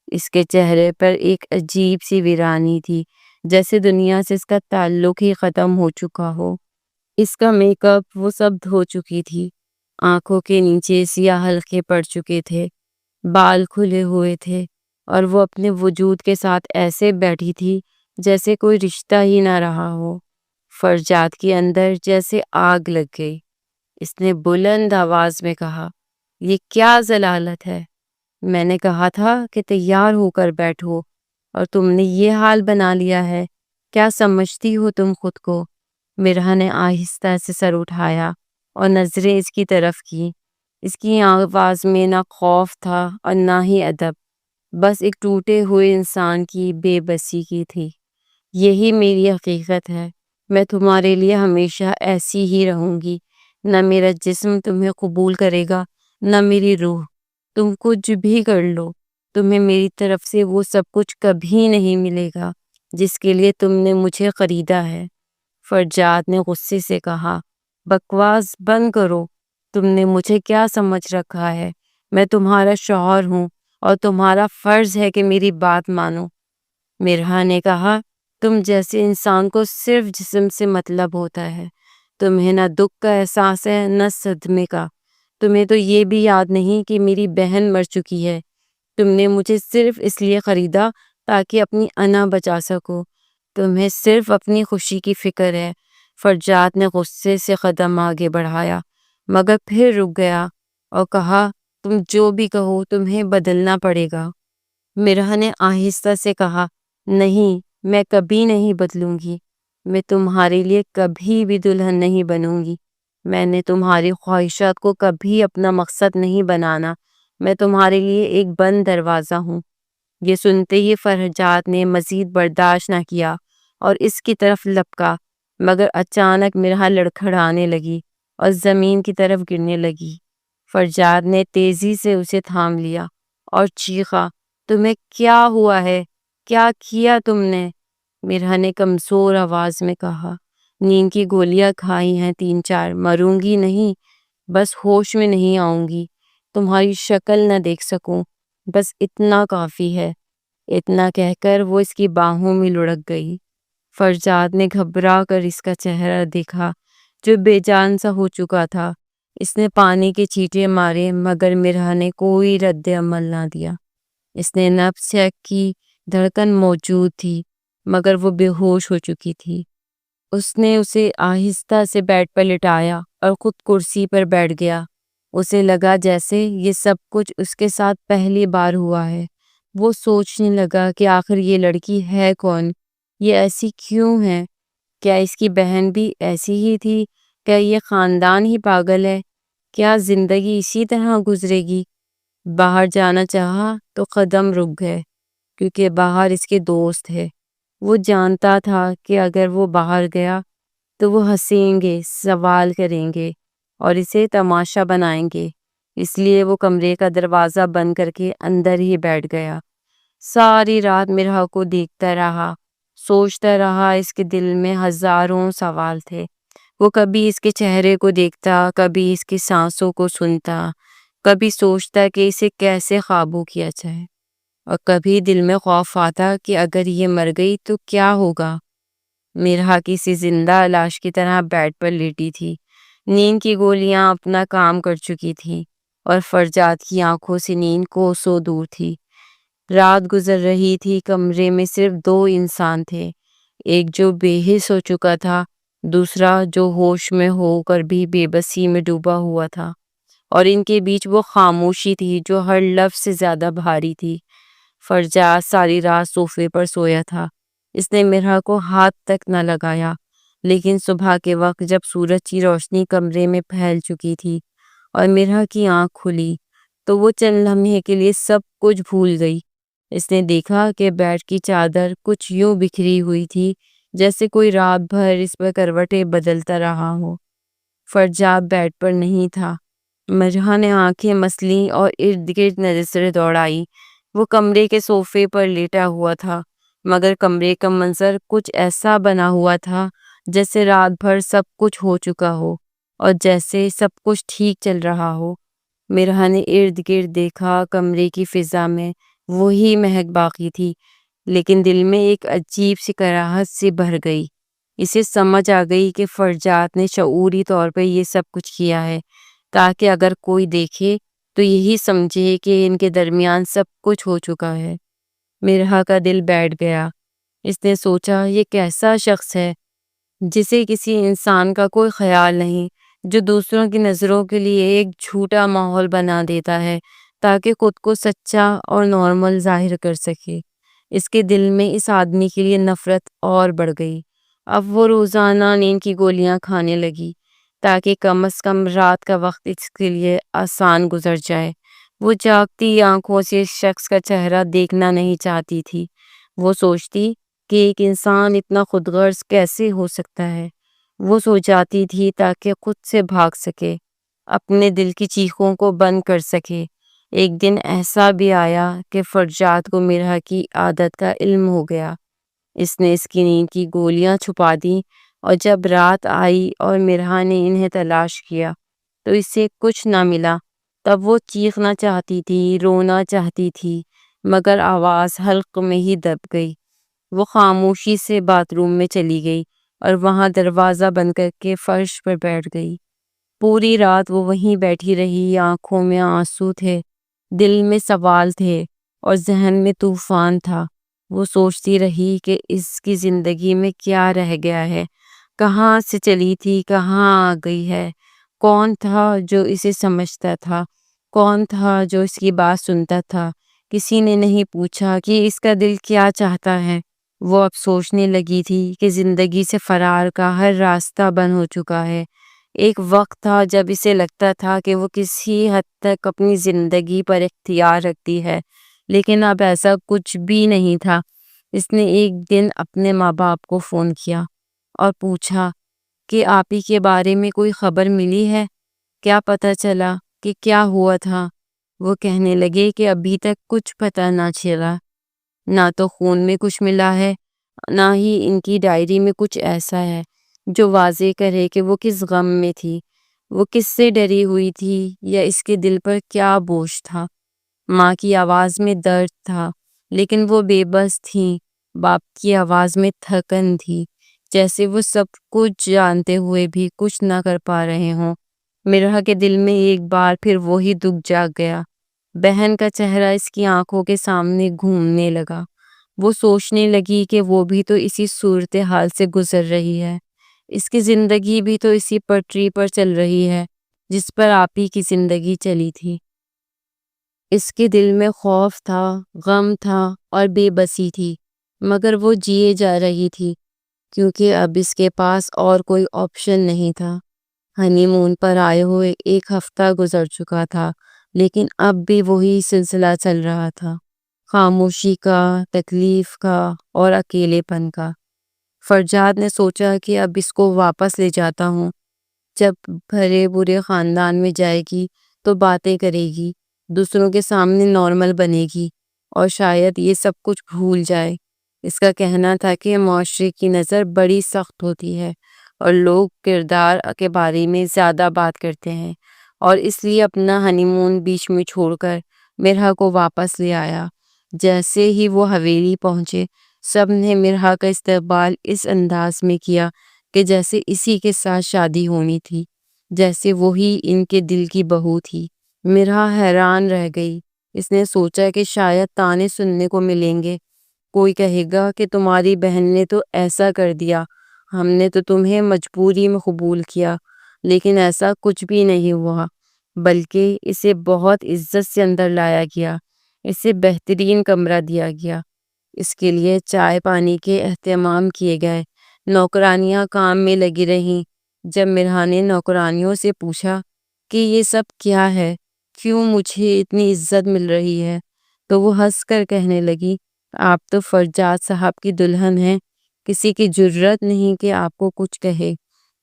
اس کے چہرے پر ایک عجیب سی ویرانی تھی، جیسے دنیا سے اس کا تعلق ہی ختم ہو چکا ہو۔ اس کا میک اپ وہ سب دھو چکی تھی، آنکھوں کے نیچے سیاہ حلقے پڑ چکے تھے، بال کھلے ہوئے تھے، اور وہ اپنے وجود کے ساتھ ایسے بیٹھی تھی جیسے کوئی رشتہ ہی نہ رہا ہو۔ فرجاد کے اندر جیسے آگ لگ گئی۔ اس نے بلند آواز میں کہا، یہ کیا ضلالت ہے؟ میں نے کہا تھا کہ تیار ہو کر بیٹھو، اور تم نے یہ حال بنا لیا ہے۔ کیا سمجھتی ہو تم خود کو؟ مرحا نے آہستہ سے سر اٹھایا اور نظریں اس کی طرف کی۔ اس کی آواز میں نہ خوف تھا اور نہ ہی ادب، بس ایک ٹوٹے ہوئے انسان کی بے بسی کی تھی۔ یہی میری حقیقت ہے، میں تمہارے لیے ہمیشہ ایسی ہی رہوں گی۔ نہ میرا جسم تمہیں قبول کرے گا، نہ میری روح۔ تم کچھ بھی کر لو، تمہیں میری طرف سے وہ سب کچھ کبھی نہیں ملے گا جس کے لیے تم نے مجھے خریدا ہے۔ فرجاد نے غصے سے کہا، بکواس بند کرو، تم نے مجھے کیا سمجھ رکھا ہے؟ میں تمہارا شوہر ہوں اور تمہارا فرض ہے کہ میری بات مانو۔ مرحا نے کہا، تم جیسے انسان کو صرف جسم سے مطلب ہوتا ہے، تمہیں نہ دکھ کا احساس ہے نہ صدمے کا۔ تمہیں تو یہ بھی یاد نہیں کہ میری بہن مر چکی ہے۔ تم نے مجھے صرف اس لیے خریدا تاکہ اپنی انا بچا سکو۔ تمہیں صرف اپنی خوشی کی فکر ہے۔ فرجات نے غصے سے قدم آگے بڑھایا، مگر پھر رک گیا اور کہا، تم جو بھی کہو تمہیں بدلنا پڑے گا۔ مرحا نے آہستہ سے کہا، نہیں، میں کبھی نہیں بدلوں گی۔ میں تمہارے لیے کبھی بھی دلہن نہیں بنوں گی۔ میں نے تمہاری خواہشات کو کبھی اپنا مقصد نہیں بنانا۔ میں تمہارے لیے ایک بند دروازہ ہوں۔ یہ سنتے ہی فرجات نے مزید برداشت نہ کیا اور اس کی طرف لپکا، مگر اچانک مرحا لڑکھڑانے لگی اور زمین کی طرف گرنے لگی۔ فرجات نے تیزی سے اسے تھام لیا اور چیخا، تمہیں کیا ہوا ہے؟ کیا کیا تم نے؟ مرحا نے کمزور آواز میں کہا، نیند کی گولیاں کھائی ہیں 3-4، مروں گی نہیں، بس ہوش میں نہیں آؤں گی، تمہاری شکل نہ دیکھ سکوں، بس اتنا کافی ہے۔ اتنا کہہ کر وہ اس کی باہوں میں لڑک گئی۔ فرجات نے گھبرا کر اس کا چہرہ دیکھا جو بے جان سا ہو چکا تھا۔ اس نے پانی کے چھینٹے مارے، مگر مرحا نے کوئی رد عمل نہ دیا۔ اس نے نبض چیک کی، دھڑکن موجود تھی، مگر وہ بے ہوش ہو چکی تھی۔ اس نے اسے آہستہ سے بیڈ پر لٹایا اور خود کرسی پر بیٹھ گیا۔ اسے لگا جیسے یہ سب کچھ اس کے ساتھ پہلی بار ہوا ہے۔ وہ سوچنے لگا کہ آخر یہ لڑکی ہے کون؟ یہ ایسی کیوں ہے؟ کیا اس کی بہن بھی ایسی ہی تھی؟ کیا یہ خاندان ہی پاگل ہے؟ کیا زندگی اسی طرح گزرے گی؟ باہر جانا چاہا تو قدم رک گئے، کیونکہ باہر اس کے دوست ہے۔ وہ جانتا تھا کہ اگر وہ باہر گیا تو وہ ہنسیں گے، سوال کریں گے اور اسے تماشا بنائیں گے۔ اس لیے وہ کمرے کا دروازہ بند کر کے اندر ہی بیٹھ گیا۔ ساری رات مرحا کو دیکھتا رہا، سوچتا رہا۔ اس کے دل میں ہزاروں سوال تھے۔ وہ کبھی اس کے چہرے کو دیکھتا، کبھی اس کی سانسوں کو سنتا، کبھی سوچتا کہ اسے کیسے قابو کیا جائے، اور کبھی دل میں خوف آتا کہ اگر یہ مر گئی تو کیا ہوگا۔ مرحا کسی زندہ لاش کی طرح بیڈ پر لیٹی تھی۔ نیند کی گولیاں اپنا کام کر چکی تھی اور فرجات کی آنکھوں سے نیند کوسوں دور تھی۔ رات گزر رہی تھی۔ کمرے میں صرف 2 انسان تھے، ایک جو بے حس ہو چکا تھا، دوسرا جو ہوش میں ہو کر بھی بے بسی میں ڈوبا ہوا تھا، اور ان کے بیچ وہ خاموشی تھی جو ہر لفظ سے زیادہ بھاری تھی۔ فرجات ساری رات صوفے پر سویا تھا۔ اس نے مرحا کو ہاتھ تک نہ لگایا، لیکن صبح کے وقت جب سورج کی روشنی کمرے میں پھیل چکی تھی اور مرحا کی آنکھ کھلی تو وہ چند لمحے کے لیے سب کچھ بھول گئی۔ اس نے دیکھا کہ بیڈ کی چادر کچھ یوں بکھری ہوئی تھی جیسے کوئی رات بھر اس پر کروٹیں بدلتا رہا ہو۔ فرجات بیڈ پر نہیں تھا۔ مرحا نے آنکھیں مسلیں اور ارد گرد نظریں دوڑائی۔ وہ کمرے کے صوفے پر لیٹا ہوا تھا، مگر کمرے کا منظر کچھ ایسا بنا ہوا تھا جیسے رات بھر سب کچھ ہو چکا ہو اور جیسے سب کچھ ٹھیک چل رہا ہو۔ مرحا نے ارد گرد دیکھا، کمرے کی فضا میں وہی مہک باقی تھی، لیکن دل میں ایک عجیب سی کراہت سی بھر گئی۔ اسے سمجھ آ گئی کہ فرجات نے شعوری طور پر یہ سب کچھ کیا ہے تاکہ اگر کوئی دیکھے تو یہی سمجھے کہ ان کے درمیان سب کچھ ہو چکا ہے۔ مرحا کا دل بیٹھ گیا۔ اس نے سوچا، یہ کیسا شخص ہے جسے کسی انسان کا کوئی خیال نہیں، جو دوسروں کی نظروں کے لیے ایک جھوٹا ماحول بنا دیتا ہے تاکہ خود کو سچا اور نارمل ظاہر کر سکے۔ اس کے دل میں اس آدمی کے لیے نفرت اور بڑھ گئی۔ اب وہ روزانہ نیند کی گولیاں کھانے لگی تاکہ کم از کم رات کا وقت اس کے لیے آسان گزر جائے۔ وہ جاگتی آنکھوں سے اس شخص کا چہرہ دیکھنا نہیں چاہتی تھی۔ وہ سوچتی کہ ایک انسان اتنا خود غرض کیسے ہو سکتا ہے۔ وہ سو جاتی تھی تاکہ خود سے بھاگ سکے، اپنے دل کی چیخوں کو بند کر سکے۔ ایک دن ایسا بھی آیا کہ فرجات کو مرحا کی عادت کا علم ہو گیا۔ اس نے اس کی نیند کی گولیاں چھپا دیں، اور جب رات آئی اور مرحا نے انہیں تلاش کیا تو اسے کچھ نہ ملا۔ تب وہ چیخنا چاہتی تھی، رونا چاہتی تھی، مگر آواز حلق میں ہی دب گئی۔ وہ خاموشی سے باتھ روم میں چلی گئی اور وہاں دروازہ بند کر کے فرش پر بیٹھ گئی۔ پوری رات وہ وہیں بیٹھی رہی، آنکھوں میں آنسو تھے، دل میں سوال تھے اور ذہن میں طوفان تھا۔ وہ سوچتی رہی کہ اس کی زندگی میں کیا رہ گیا ہے، کہاں سے چلی تھی، کہاں آ گئی ہے، کون تھا جو اسے سمجھتا تھا، کون تھا جو اس کی بات سنتا تھا۔ کسی نے نہیں پوچھا کہ اس کا دل کیا چاہتا ہے۔ وہ اب سوچنے لگی تھی کہ زندگی سے فرار کا ہر راستہ بند ہو چکا ہے۔ ایک وقت تھا جب اسے لگتا تھا کہ وہ کسی حد تک اپنی زندگی پر اختیار رکھتی ہے، لیکن اب ایسا کچھ بھی نہیں تھا۔ اس نے ایک دن اپنے ماں باپ کو فون کیا اور پوچھا کہ آپ ہی کے بارے میں کوئی خبر ملی ہے، کیا پتہ چلا کہ کیا ہوا تھا۔ وہ کہنے لگے کہ ابھی تک کچھ پتہ نہ چلا، نہ تو خون میں کچھ ملا ہے، نہ ہی ان کی ڈائری میں کچھ ایسا ہے جو واضح کرے کہ وہ کس غم میں تھی، وہ کس سے ڈری ہوئی تھی، یا اس کے دل پر کیا بوجھ تھا۔ ماں کی آواز میں درد تھا، لیکن وہ بے بس تھیں۔ باپ کی آواز میں تھکن تھی، جیسے وہ سب کچھ جانتے ہوئے بھی کچھ نہ کر پا رہے ہوں۔ مرحا کے دل میں ایک بار پھر وہی دکھ جاگ گیا۔ بہن کا چہرہ اس کی آنکھوں کے سامنے گھومنے لگا۔ وہ سوچنے لگی کہ وہ بھی تو اسی صورتحال سے گزر رہی ہے، اس کی زندگی بھی تو اسی پٹری پر چل رہی ہے جس پر آپ ہی کی زندگی چلی تھی۔ اس کے دل میں خوف تھا، غم تھا اور بے بسی تھی، مگر وہ جیے جا رہی تھی کیونکہ اب اس کے پاس اور کوئی آپشن نہیں تھا۔ ہنی مون پر آئے ہوئے ایک ہفتہ گزر چکا تھا، لیکن اب بھی وہی سلسلہ چل رہا تھا، خاموشی کا، تکلیف کا اور اکیلے پن کا۔ فرجاد نے سوچا کہ اب اس کو واپس لے جاتا ہوں۔ جب بھرے برے خاندان میں جائے گی تو باتیں کرے گی، دوسروں کے سامنے نارمل بنے گی اور شاید یہ سب کچھ بھول جائے۔ اس کا کہنا تھا کہ معاشرے کی نظر بڑی سخت ہوتی ہے اور لوگ کردار کے بارے میں زیادہ بات کرتے ہیں، اور اس لیے اپنا ہنی مون بیچ میں چھوڑ کر مرحا کو واپس لے آیا۔ جیسے ہی وہ حویلی پہنچے، سب نے مرحا کا استقبال اس انداز میں کیا کہ جیسے اسی کے ساتھ شادی ہونی تھی، جیسے وہی ان کے دل کی بہو تھی۔ مرحا حیران رہ گئی۔ اس نے سوچا کہ شاید تانے سننے کو ملیں گے، کوئی کہے گا کہ تمہاری بہن نے تو ایسا کر دیا، ہم نے تو تمہیں مجبوری میں قبول کیا، لیکن ایسا کچھ بھی نہیں ہوا، بلکہ اسے بہت عزت سے اندر لایا گیا، اسے بہترین کمرہ دیا گیا، اس کے لیے چائے پانی کے اہتمام کیے گئے، نوکرانیاں کام میں لگی رہیں۔ جب مرحا نے نوکرانیوں سے پوچھا کہ یہ سب کیا ہے، کیوں مجھے اتنی عزت مل رہی ہے، تو وہ ہنس کر کہنے لگی، آپ تو فرجاد صاحب کی دلہن ہیں، کسی کی جرت نہیں کہ آپ کو کچھ کہے،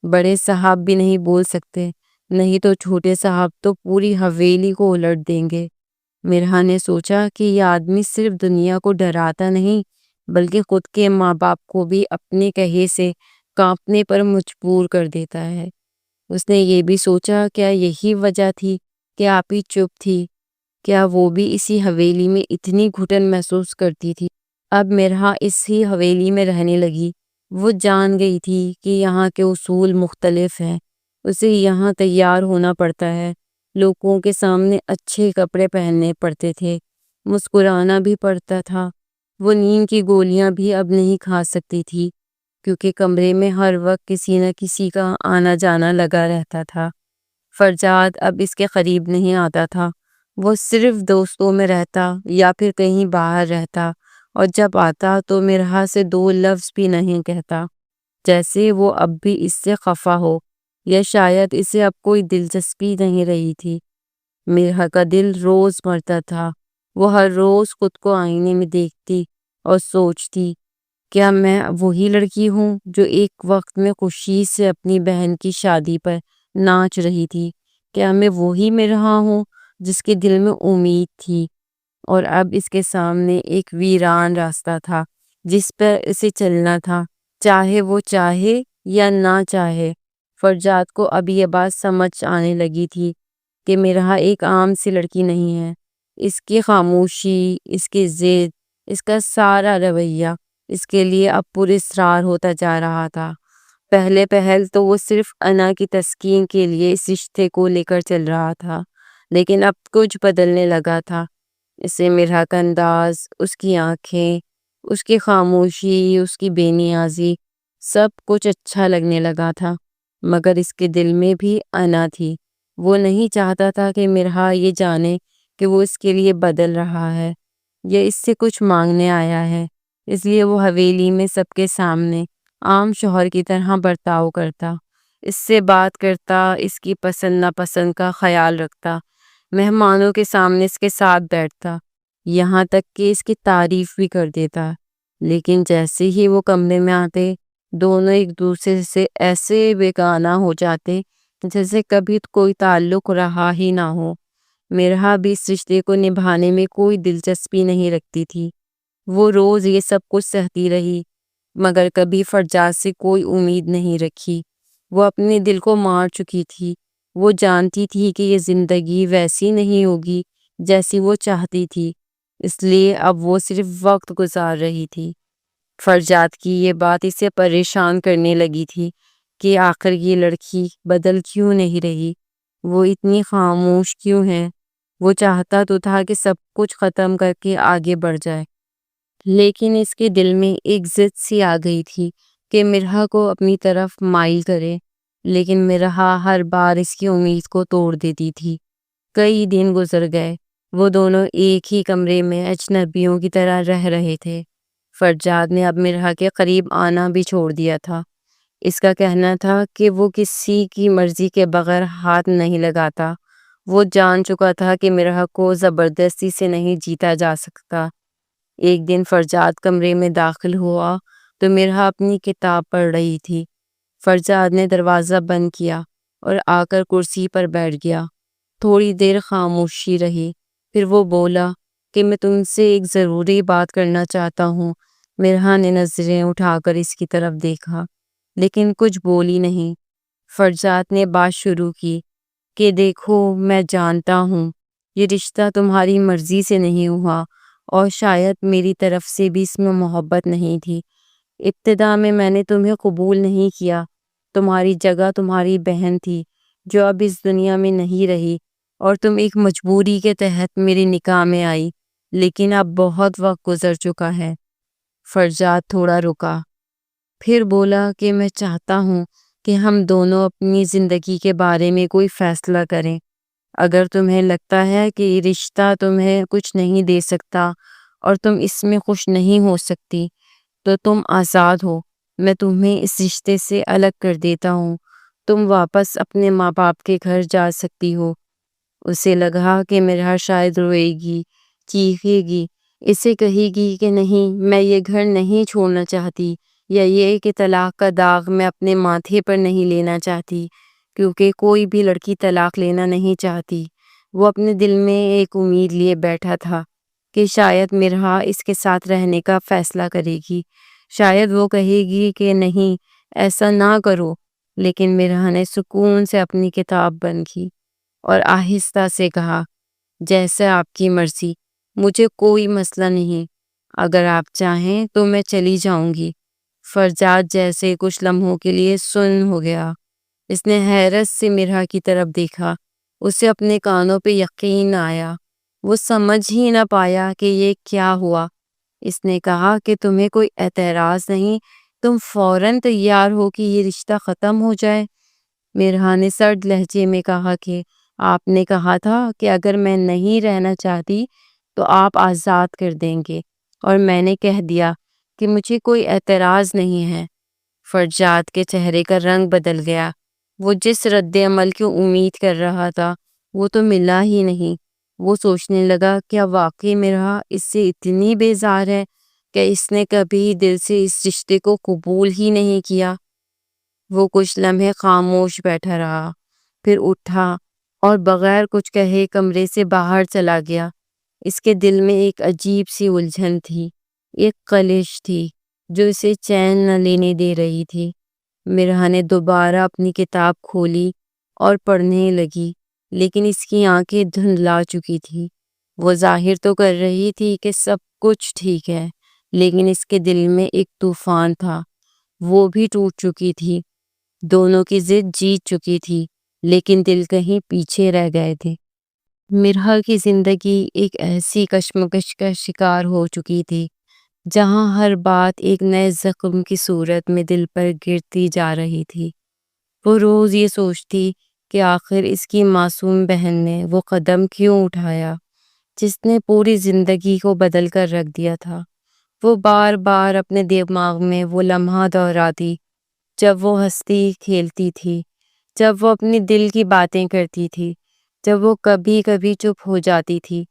بڑے صاحب بھی نہیں بول سکتے، نہیں تو چھوٹے صاحب تو پوری حویلی کو الٹ دیں گے۔ مرحا نے سوچا کہ یہ آدمی صرف دنیا کو ڈراتا نہیں، بلکہ خود کے ماں باپ کو بھی اپنے کہے سے کانپنے پر مجبور کر دیتا ہے۔ اس نے یہ بھی سوچا، کیا یہی وجہ تھی کہ آپ ہی چپ تھی؟ کیا وہ بھی اسی حویلی میں اتنی گھٹن محسوس کرتی تھی؟ اب مرحا اسی حویلی میں رہنے لگی۔ وہ جان گئی تھی کہ یہاں کے اصول مختلف ہیں، اسے یہاں تیار ہونا پڑتا ہے، لوگوں کے سامنے اچھے کپڑے پہننے پڑتے تھے، مسکرانا بھی پڑتا تھا۔ وہ نیند کی گولیاں بھی اب نہیں کھا سکتی تھی کیونکہ کمرے میں ہر وقت کسی نہ کسی کا آنا جانا لگا رہتا تھا۔ فرجاد اب اس کے قریب نہیں آتا تھا، وہ صرف دوستوں میں رہتا یا پھر کہیں باہر رہتا، اور جب آتا تو مرحا سے دو لفظ بھی نہیں کہتا، جیسے وہ اب بھی اس سے خفا ہو، یا شاید اسے اب کوئی دلچسپی نہیں رہی تھی۔ مرحا کا دل روز مرتا تھا۔ وہ ہر روز خود کو آئینے میں دیکھتی اور سوچتی، کیا میں وہی لڑکی ہوں جو ایک وقت میں خوشی سے اپنی بہن کی شادی پر ناچ رہی تھی؟ کیا میں وہی مرحا ہوں جس کے دل میں امید تھی؟ اور اب اس کے سامنے ایک ویران راستہ تھا جس پر اسے چلنا تھا، چاہے وہ چاہے یا نہ چاہے۔ فرجاد کو اب یہ بات سمجھ آنے لگی تھی کہ مرحا ایک عام سی لڑکی نہیں ہے۔ اس کی خاموشی، اس کی ضد، اس کا سارا رویہ اس کے لیے اب پراسرار ہوتا جا رہا تھا۔ پہلے پہل تو وہ صرف انا کی تسکین کے لیے اس رشتے کو لے کر چل رہا تھا، لیکن اب کچھ بدلنے لگا تھا۔ اسے مرحا کا انداز، اس کی آنکھیں، اس کی خاموشی، اس کی بے نیازی، سب کچھ اچھا لگنے لگا تھا۔ مگر اس کے دل میں بھی انا تھی۔ وہ نہیں چاہتا تھا کہ مرحا یہ جانے کہ وہ اس کے لیے بدل رہا ہے یا اس سے کچھ مانگنے آیا ہے۔ اس لیے وہ حویلی میں سب کے سامنے عام شوہر کی طرح برتاؤ کرتا، اس سے بات کرتا، اس کی پسند ناپسند کا خیال رکھتا، مہمانوں کے سامنے اس کے ساتھ بیٹھتا، یہاں تک کہ اس کی تعریف بھی کر دیتا۔ لیکن جیسے ہی وہ کمرے میں آتے، دونوں ایک دوسرے سے ایسے بیگانہ ہو جاتے جیسے کبھی کوئی تعلق رہا ہی نہ ہو۔ مرحا بھی اس رشتے کو نبھانے میں کوئی دلچسپی نہیں رکھتی تھی۔ وہ روز یہ سب کچھ سہتی رہی، مگر کبھی فرجاد سے کوئی امید نہیں رکھی۔ وہ اپنے دل کو مار چکی تھی۔ وہ جانتی تھی کہ یہ زندگی ویسی نہیں ہوگی جیسی وہ چاہتی تھی، اس لیے اب وہ صرف وقت گزار رہی تھی۔ فرجاد کی یہ بات اسے پریشان کرنے لگی تھی کہ آخر یہ لڑکی بدل کیوں نہیں رہی، وہ اتنی خاموش کیوں ہے۔ وہ چاہتا تو تھا کہ سب کچھ ختم کر کے آگے بڑھ جائے، لیکن اس کے دل میں ایک ضد سی آ گئی تھی کہ مرحا کو اپنی طرف مائل کرے، لیکن مرحا ہر بار اس کی امید کو توڑ دیتی تھی۔ کئی دن گزر گئے، وہ دونوں ایک ہی کمرے میں اجنبیوں کی طرح رہ رہے تھے۔ فرجاد نے اب مرحا کے قریب آنا بھی چھوڑ دیا تھا۔ اس کا کہنا تھا کہ وہ کسی کی مرضی کے بغیر ہاتھ نہیں لگاتا۔ وہ جان چکا تھا کہ مرحا کو زبردستی سے نہیں جیتا جا سکتا۔ ایک دن فرجاد کمرے میں داخل ہوا تو مرحا اپنی کتاب پڑھ رہی تھی۔ فرجاد نے دروازہ بند کیا اور آ کر کرسی پر بیٹھ گیا۔ تھوڑی دیر خاموشی رہی، پھر وہ بولا کہ میں تم سے ایک ضروری بات کرنا چاہتا ہوں۔ مرحا نے نظریں اٹھا کر اس کی طرف دیکھا، لیکن کچھ بولی نہیں۔ فرجاد نے بات شروع کی کہ دیکھو، میں جانتا ہوں یہ رشتہ تمہاری مرضی سے نہیں ہوا، اور شاید میری طرف سے بھی اس میں محبت نہیں تھی۔ ابتدا میں نے تمہیں قبول نہیں کیا۔ تمہاری جگہ تمہاری بہن تھی جو اب اس دنیا میں نہیں رہی، اور تم ایک مجبوری کے تحت میرے نکاح میں آئی، لیکن اب بہت وقت گزر چکا ہے۔ فرجاد تھوڑا رکا، پھر بولا کہ میں چاہتا ہوں کہ ہم دونوں اپنی زندگی کے بارے میں کوئی فیصلہ کریں۔ اگر تمہیں لگتا ہے کہ یہ رشتہ تمہیں کچھ نہیں دے سکتا اور تم اس میں خوش نہیں ہو سکتی، تو تم آزاد ہو۔ میں تمہیں اس رشتے سے الگ کر دیتا ہوں۔ تم واپس اپنے ماں باپ کے گھر جا سکتی ہو۔ اسے لگا کہ مرحا شاید روئے گی، چیخے گی، اسے کہے گی کہ نہیں، میں یہ گھر نہیں چھوڑنا چاہتی، یا یہ کہ طلاق کا داغ میں اپنے ماتھے پر نہیں لینا چاہتی، کیونکہ کوئی بھی لڑکی طلاق لینا نہیں چاہتی۔ وہ اپنے دل میں ایک امید لیے بیٹھا تھا کہ شاید مرحا اس کے ساتھ رہنے کا فیصلہ کرے گی، شاید وہ کہے گی کہ نہیں، ایسا نہ کرو۔ لیکن مرحا نے سکون سے اپنی کتاب بند کی اور آہستہ سے کہا، جیسا آپ کی مرضی، مجھے کوئی مسئلہ نہیں۔ اگر آپ چاہیں تو میں چلی جاؤں گی۔ فرجاد جیسے کچھ لمحوں کے لیے سن ہو گیا۔ اس نے حیرت سے مرحا کی طرف دیکھا۔ اسے اپنے کانوں پہ یقین نہ آیا۔ وہ سمجھ ہی نہ پایا کہ یہ کیا ہوا۔ اس نے کہا کہ تمہیں کوئی اعتراض نہیں، تم فوراً تیار ہو کہ یہ رشتہ ختم ہو جائے؟ مرحا نے سرد لہجے میں کہا کہ آپ نے کہا تھا کہ اگر میں نہیں رہنا چاہتی تو آپ آزاد کر دیں گے، اور میں نے کہہ دیا کہ مجھے کوئی اعتراض نہیں ہے۔ فرجاد کے چہرے کا رنگ بدل گیا۔ وہ جس رد عمل کی امید کر رہا تھا وہ تو ملا ہی نہیں۔ وہ سوچنے لگا، کیا واقعی مرحا اس سے اتنی بیزار ہے کہ اس نے کبھی دل سے اس رشتے کو قبول ہی نہیں کیا؟ وہ کچھ لمحے خاموش بیٹھا رہا، پھر اٹھا اور بغیر کچھ کہے کمرے سے باہر چلا گیا۔ اس کے دل میں ایک عجیب سی الجھن تھی، ایک خلش تھی جو اسے چین نہ لینے دے رہی تھی۔ مرحا نے دوبارہ اپنی کتاب کھولی اور پڑھنے لگی، لیکن اس کی آنکھیں دھندلا چکی تھی۔ وہ ظاہر تو کر رہی تھی کہ سب کچھ ٹھیک ہے، لیکن اس کے دل میں ایک طوفان تھا، وہ بھی ٹوٹ چکی تھی۔ دونوں کی ضد جیت چکی تھی، لیکن دل کہیں پیچھے رہ گئے تھے۔ مرحا کی زندگی ایک ایسی کشمکش کا شکار ہو چکی تھی جہاں ہر بات ایک نئے زخم کی صورت میں دل پر گرتی جا رہی تھی۔ وہ روز یہ سوچتی کہ آخر اس کی معصوم بہن نے وہ قدم کیوں اٹھایا جس نے پوری زندگی کو بدل کر رکھ دیا تھا۔ وہ بار بار اپنے دماغ میں وہ لمحہ دہراتی جب وہ ہنستی کھیلتی تھی، جب وہ اپنی دل کی باتیں کرتی تھی، جب وہ کبھی کبھی چپ ہو جاتی تھی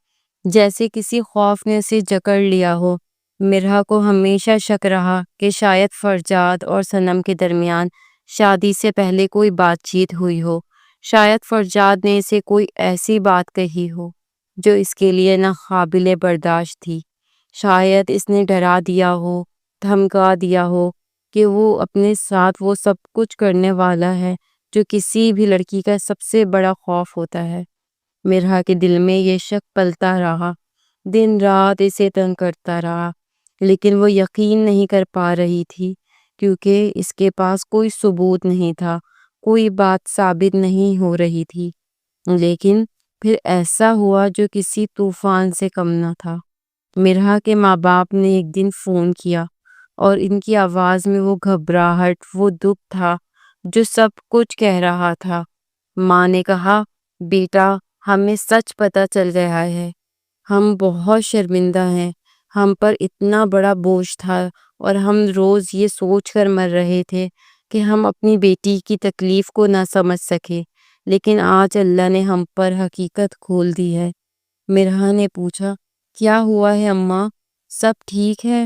جیسے کسی خوف نے اسے جکڑ لیا ہو۔ مرحا کو ہمیشہ شک رہا کہ شاید فرجاد اور صنم کے درمیان شادی سے پہلے کوئی بات چیت ہوئی ہو، شاید فرجاد نے اسے کوئی ایسی بات کہی ہو جو اس کے لیے ناقابل برداشت تھی، شاید اس نے ڈرا دیا ہو، دھمکا دیا ہو کہ وہ اپنے ساتھ وہ سب کچھ کرنے والا ہے جو کسی بھی لڑکی کا سب سے بڑا خوف ہوتا ہے۔ مرحا کے دل میں یہ شک پلتا رہا، دن رات اسے تنگ کرتا رہا، لیکن وہ یقین نہیں کر پا رہی تھی کیونکہ اس کے پاس کوئی ثبوت نہیں تھا، کوئی بات ثابت نہیں ہو رہی تھی۔ لیکن پھر ایسا ہوا جو کسی طوفان سے کم نہ تھا۔ مرحا کے ماں باپ نے ایک دن فون کیا اور ان کی آواز میں وہ گھبراہٹ، وہ دکھ تھا جو سب کچھ کہہ رہا تھا۔ ماں نے کہا، بیٹا ہمیں سچ پتہ چل گیا ہے، ہم بہت شرمندہ ہیں، ہم پر اتنا بڑا بوجھ تھا اور ہم روز یہ سوچ کر مر رہے تھے کہ ہم اپنی بیٹی کی تکلیف کو نہ سمجھ سکے، لیکن آج اللہ نے ہم پر حقیقت کھول دی ہے۔ مرحا نے پوچھا، کیا ہوا ہے اماں، سب ٹھیک ہے؟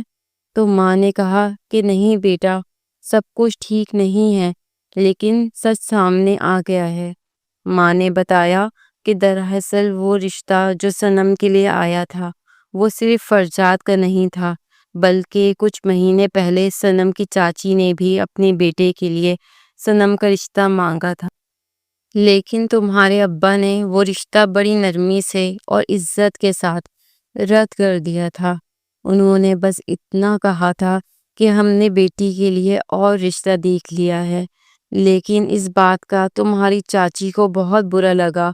تو ماں نے کہا کہ نہیں بیٹا، سب کچھ ٹھیک نہیں ہے، لیکن سچ سامنے آ گیا ہے۔ ماں نے بتایا کہ دراصل وہ رشتہ جو صنم کے لیے آیا تھا وہ صرف فرجاد کا نہیں تھا، بلکہ کچھ مہینے پہلے صنم کی چاچی نے بھی اپنے بیٹے کے لیے صنم کا رشتہ مانگا تھا، لیکن تمہارے ابا نے وہ رشتہ بڑی نرمی سے اور عزت کے ساتھ رد کر دیا تھا۔ انہوں نے بس اتنا کہا تھا کہ ہم نے بیٹی کے لیے اور رشتہ دیکھ لیا ہے، لیکن اس بات کا تمہاری چاچی کو بہت برا لگا،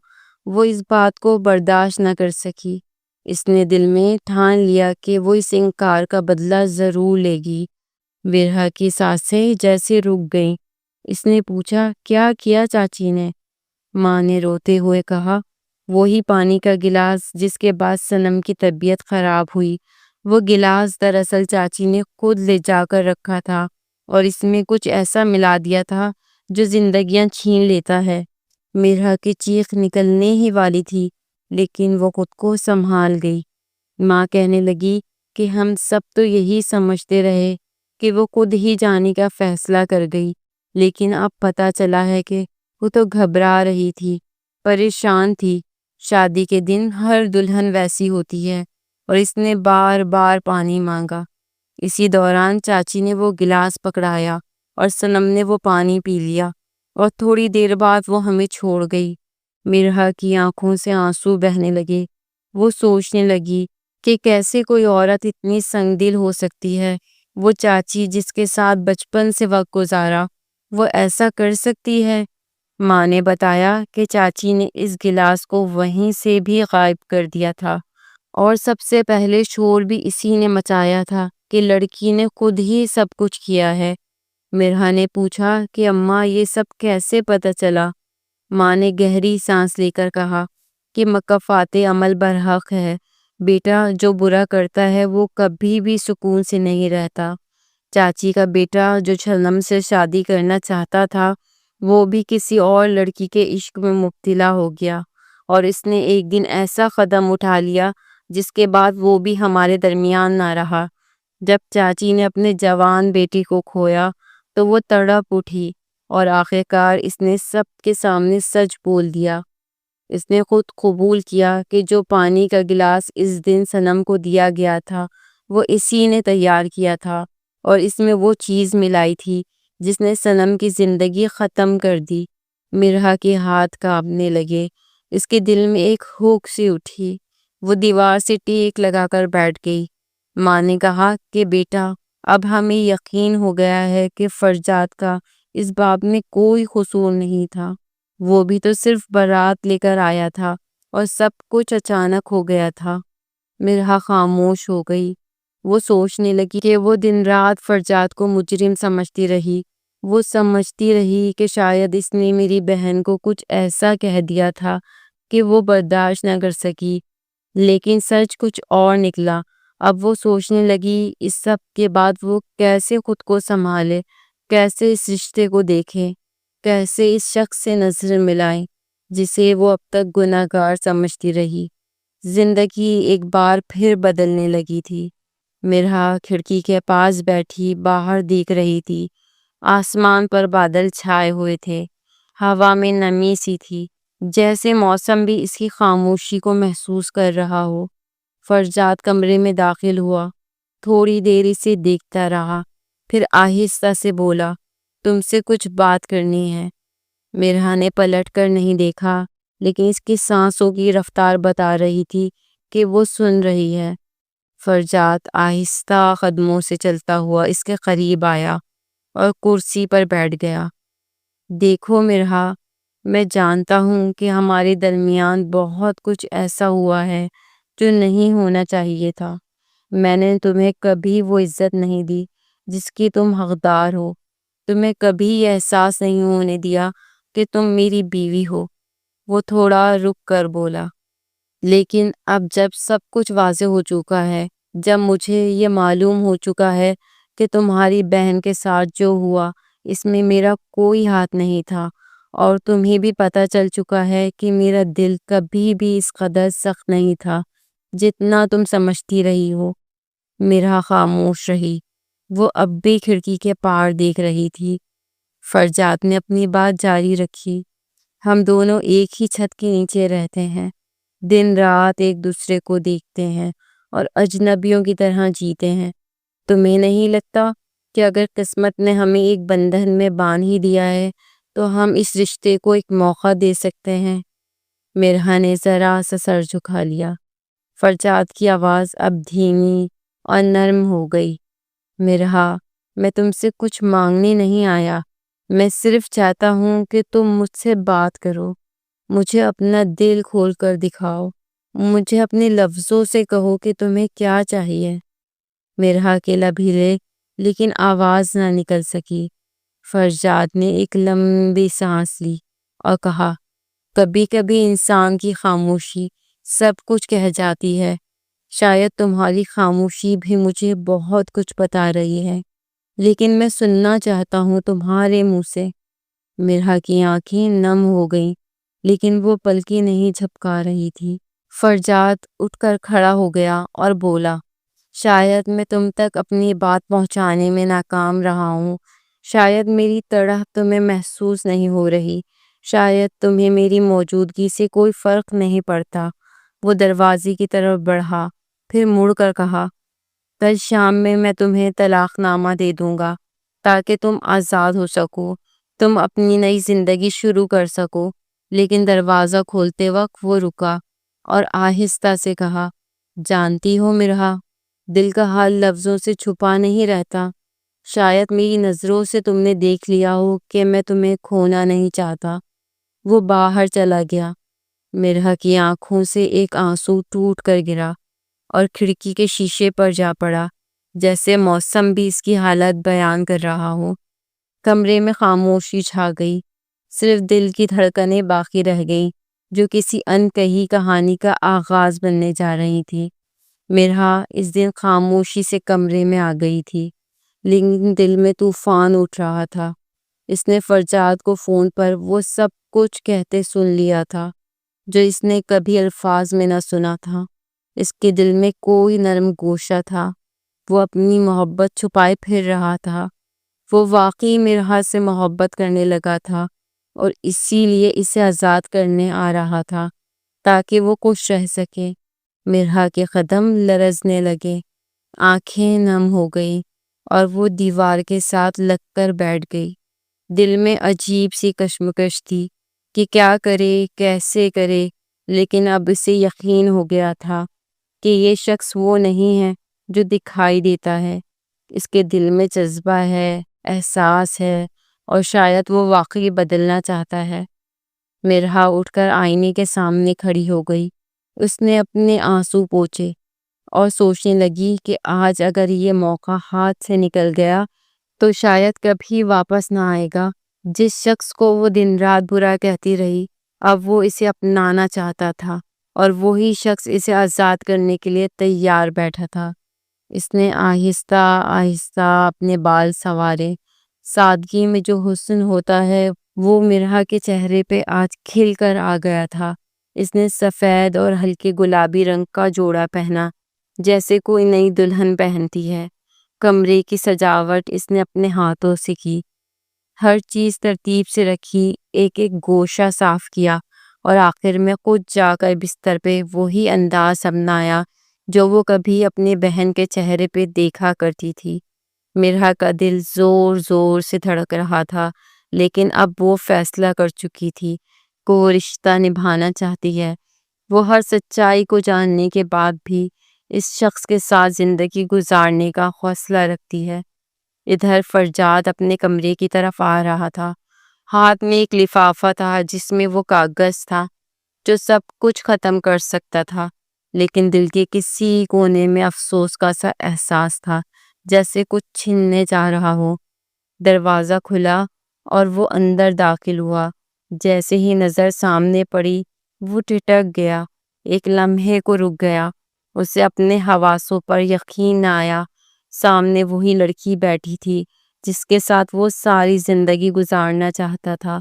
وہ اس بات کو برداشت نہ کر سکی۔ اس نے دل میں ٹھان لیا کہ وہ اس انکار کا بدلہ ضرور لے گی۔ مرحا کی سانسیں جیسے رک گئیں۔ اس نے پوچھا، کیا کیا چاچی نے؟ ماں نے روتے ہوئے کہا، وہی پانی کا گلاس جس کے بعد صنم کی طبیعت خراب ہوئی، وہ گلاس دراصل چاچی نے خود لے جا کر رکھا تھا اور اس میں کچھ ایسا ملا دیا تھا جو زندگیاں چھین لیتا ہے۔ مرحا کی چیخ نکلنے ہی والی تھی، لیکن وہ خود کو سنبھال گئی۔ ماں کہنے لگی کہ ہم سب تو یہی سمجھتے رہے کہ وہ خود ہی جانے کا فیصلہ کر گئی، لیکن اب پتہ چلا ہے کہ وہ تو گھبرا رہی تھی، پریشان تھی۔ شادی کے دن ہر دلہن ویسی ہوتی ہے، اور اس نے بار بار پانی مانگا۔ اسی دوران چاچی نے وہ گلاس پکڑایا اور صنم نے وہ پانی پی لیا، اور تھوڑی دیر بعد وہ ہمیں چھوڑ گئی۔ مرحا کی آنکھوں سے آنسو بہنے لگے۔ وہ سوچنے لگی کہ کیسے کوئی عورت اتنی سنگ دل ہو سکتی ہے، وہ چاچی جس کے ساتھ بچپن سے وقت گزارا، وہ ایسا کر سکتی ہے۔ ماں نے بتایا کہ چاچی نے اس گلاس کو وہیں سے بھی غائب کر دیا تھا، اور سب سے پہلے شور بھی اسی نے مچایا تھا کہ لڑکی نے خود ہی سب کچھ کیا ہے۔ مرحا نے پوچھا کہ اماں یہ سب کیسے پتہ چلا؟ ماں نے گہری سانس لے کر کہا کہ مکافات عمل برحق ہے بیٹا، جو برا کرتا ہے وہ کبھی بھی سکون سے نہیں رہتا۔ چاچی کا بیٹا جو صنم سے شادی کرنا چاہتا تھا، وہ بھی کسی اور لڑکی کے عشق میں مبتلا ہو گیا، اور اس نے ایک دن ایسا قدم اٹھا لیا جس کے بعد وہ بھی ہمارے درمیان نہ رہا۔ جب چاچی نے اپنے جوان بیٹی کو کھویا تو وہ تڑپ اٹھی، اور آخرکار اس نے سب کے سامنے سچ بول دیا۔ اس نے خود قبول کیا کہ جو پانی کا گلاس اس دن صنم کو دیا گیا تھا وہ اسی نے تیار کیا تھا، اور اس میں وہ چیز ملائی تھی جس نے صنم کی زندگی ختم کر دی۔ مرحا کے ہاتھ کانپنے لگے، اس کے دل میں ایک ہوک سی اٹھی، وہ دیوار سے ٹیک لگا کر بیٹھ گئی۔ ماں نے کہا کہ بیٹا، اب ہمیں یقین ہو گیا ہے کہ فرجاد کا اس باب میں کوئی قصور نہیں تھا۔ وہ بھی تو صرف بارات لے کر آیا تھا اور سب کچھ اچانک ہو گیا تھا۔ مرحا خاموش ہو گئی۔ وہ سوچنے لگی کہ وہ دن رات فرجاد کو مجرم سمجھتی رہی۔ وہ سمجھتی رہی کہ شاید اس نے میری بہن کو کچھ ایسا کہہ دیا تھا کہ وہ برداشت نہ کر سکی، لیکن سچ کچھ اور نکلا۔ اب وہ سوچنے لگی اس سب کے بعد وہ کیسے خود کو سنبھالے، کیسے اس رشتے کو دیکھے، کیسے اس شخص سے نظر ملائے جسے وہ اب تک گناہ گار سمجھتی رہی۔ زندگی ایک بار پھر بدلنے لگی تھی۔ مرحا کھڑکی کے پاس بیٹھی باہر دیکھ رہی تھی۔ آسمان پر بادل چھائے ہوئے تھے، ہوا میں نمی سی تھی، جیسے موسم بھی اس کی خاموشی کو محسوس کر رہا ہو۔ فرجاد کمرے میں داخل ہوا، تھوڑی دیر اسے دیکھتا رہا، پھر آہستہ سے بولا، تم سے کچھ بات کرنی ہے۔ مرحا نے پلٹ کر نہیں دیکھا، لیکن اس کی سانسوں کی رفتار بتا رہی تھی کہ وہ سن رہی ہے۔ فرجاد آہستہ قدموں سے چلتا ہوا اس کے قریب آیا اور کرسی پر بیٹھ گیا۔ دیکھو مرحا، میں جانتا ہوں کہ ہمارے درمیان بہت کچھ ایسا ہوا ہے جو نہیں ہونا چاہیے تھا۔ میں نے تمہیں کبھی وہ عزت نہیں دی جس کی تم حقدار ہو، تمہیں کبھی یہ احساس نہیں ہونے دیا کہ تم میری بیوی ہو۔ وہ تھوڑا رک کر بولا، لیکن اب جب سب کچھ واضح ہو چکا ہے، جب مجھے یہ معلوم ہو چکا ہے کہ تمہاری بہن کے ساتھ جو ہوا اس میں میرا کوئی ہاتھ نہیں تھا، اور تمہیں بھی پتہ چل چکا ہے کہ میرا دل کبھی بھی اس قدر سخت نہیں تھا جتنا تم سمجھتی رہی ہو۔ مرحا خاموش رہی، وہ اب بھی کھڑکی کے پار دیکھ رہی تھی۔ فرجاد نے اپنی بات جاری رکھی، ہم دونوں ایک ہی چھت کے نیچے رہتے ہیں، دن رات ایک دوسرے کو دیکھتے ہیں اور اجنبیوں کی طرح جیتے ہیں۔ تمہیں نہیں لگتا کہ اگر قسمت نے ہمیں ایک بندھن میں باندھ ہی دیا ہے تو ہم اس رشتے کو ایک موقع دے سکتے ہیں؟ مرحا نے ذرا سا سر جھکا لیا۔ فرجاد کی آواز اب دھیمی اور نرم ہو گئی، مرحا، میں تم سے کچھ مانگنے نہیں آیا، میں صرف چاہتا ہوں کہ تم مجھ سے بات کرو، مجھے اپنا دل کھول کر دکھاؤ، مجھے اپنے لفظوں سے کہو کہ تمہیں کیا چاہیے۔ مرحا کے لب ہلے لیکن آواز نہ نکل سکی۔ فرجاد نے ایک لمبی سانس لی اور کہا، کبھی کبھی انسان کی خاموشی سب کچھ کہہ جاتی ہے، شاید تمہاری خاموشی بھی مجھے بہت کچھ بتا رہی ہے، لیکن میں سننا چاہتا ہوں تمہارے منہ سے۔ مرحا کی آنکھیں نم ہو گئیں، لیکن وہ پلکیں نہیں جھپکا رہی تھی۔ فرجاد اٹھ کر کھڑا ہو گیا اور بولا، شاید میں تم تک اپنی بات پہنچانے میں ناکام رہا ہوں، شاید میری تڑپ تمہیں محسوس نہیں ہو رہی، شاید تمہیں میری موجودگی سے کوئی فرق نہیں پڑتا۔ وہ دروازے کی طرف بڑھا، پھر مڑ کر کہا، کل شام میں تمہیں طلاق نامہ دے دوں گا تاکہ تم آزاد ہو سکو، تم اپنی نئی زندگی شروع کر سکو۔ لیکن دروازہ کھولتے وقت وہ رکا اور آہستہ سے کہا، جانتی ہو مرحا، دل کا حال لفظوں سے چھپا نہیں رہتا، شاید میری نظروں سے تم نے دیکھ لیا ہو کہ میں تمہیں کھونا نہیں چاہتا۔ وہ باہر چلا گیا۔ مرحا کی آنکھوں سے ایک آنسو ٹوٹ کر گرا اور کھڑکی کے شیشے پر جا پڑا، جیسے موسم بھی اس کی حالت بیان کر رہا ہو۔ کمرے میں خاموشی چھا گئی، صرف دل کی دھڑکنیں باقی رہ گئیں جو کسی انکہی کہانی کا آغاز بننے جا رہی تھی۔ مرحا اس دن خاموشی سے کمرے میں آ گئی تھی، لیکن دل میں طوفان اٹھ رہا تھا۔ اس نے فرجاد کو فون پر وہ سب کچھ کہتے سن لیا تھا جو اس نے کبھی الفاظ میں نہ سنا تھا۔ اس کے دل میں کوئی نرم گوشہ تھا، وہ اپنی محبت چھپائے پھر رہا تھا۔ وہ واقعی مرحا سے محبت کرنے لگا تھا اور اسی لیے اسے آزاد کرنے آ رہا تھا تاکہ وہ خوش رہ سکے۔ مرحا کے قدم لرزنے لگے، آنکھیں نم ہو گئی اور وہ دیوار کے ساتھ لگ کر بیٹھ گئی۔ دل میں عجیب سی کشمکش تھی کہ کیا کرے، کیسے کرے، لیکن اب اسے یقین ہو گیا تھا کہ یہ شخص وہ نہیں ہے جو دکھائی دیتا ہے۔ اس کے دل میں جذبہ ہے، احساس ہے اور شاید وہ واقعی بدلنا چاہتا ہے۔ مرہا اٹھ کر آئینے کے سامنے کھڑی ہو گئی۔ اس نے اپنے آنسو پوچھے اور سوچنے لگی کہ آج اگر یہ موقع ہاتھ سے نکل گیا تو شاید کبھی واپس نہ آئے گا۔ جس شخص کو وہ دن رات برا کہتی رہی، اب وہ اسے اپنانا چاہتا تھا، اور وہی شخص اسے آزاد کرنے کے لیے تیار بیٹھا تھا۔ اس نے آہستہ آہستہ اپنے بال سنوارے۔ سادگی میں جو حسن ہوتا ہے وہ مرہا کے چہرے پہ آج کھل کر آ گیا تھا۔ اس نے سفید اور ہلکے گلابی رنگ کا جوڑا پہنا، جیسے کوئی نئی دلہن پہنتی ہے۔ کمرے کی سجاوٹ اس نے اپنے ہاتھوں سے کی، ہر چیز ترتیب سے رکھی، ایک ایک گوشہ صاف کیا، اور آخر میں خود جا کر بستر پہ وہی انداز اپنایا جو وہ کبھی اپنے بہن کے چہرے پہ دیکھا کرتی تھی۔ مرہا کا دل زور زور سے دھڑک رہا تھا، لیکن اب وہ فیصلہ کر چکی تھی کہ وہ رشتہ نبھانا چاہتی ہے۔ وہ ہر سچائی کو جاننے کے بعد بھی اس شخص کے ساتھ زندگی گزارنے کا حوصلہ رکھتی ہے۔ ادھر فرجاد اپنے کمرے کی طرف آ رہا تھا۔ ہاتھ میں ایک لفافہ تھا جس میں وہ کاغذ تھا جو سب کچھ ختم کر سکتا تھا، لیکن دل کے کسی کونے میں افسوس کا سا احساس تھا، جیسے کچھ چھننے جا رہا ہو۔ دروازہ کھلا اور وہ اندر داخل ہوا۔ جیسے ہی نظر سامنے پڑی وہ ٹھٹک گیا، ایک لمحے کو رک گیا۔ اسے اپنے حواسوں پر یقین نہ آیا۔ سامنے وہی لڑکی بیٹھی تھی جس کے ساتھ وہ ساری زندگی گزارنا چاہتا تھا۔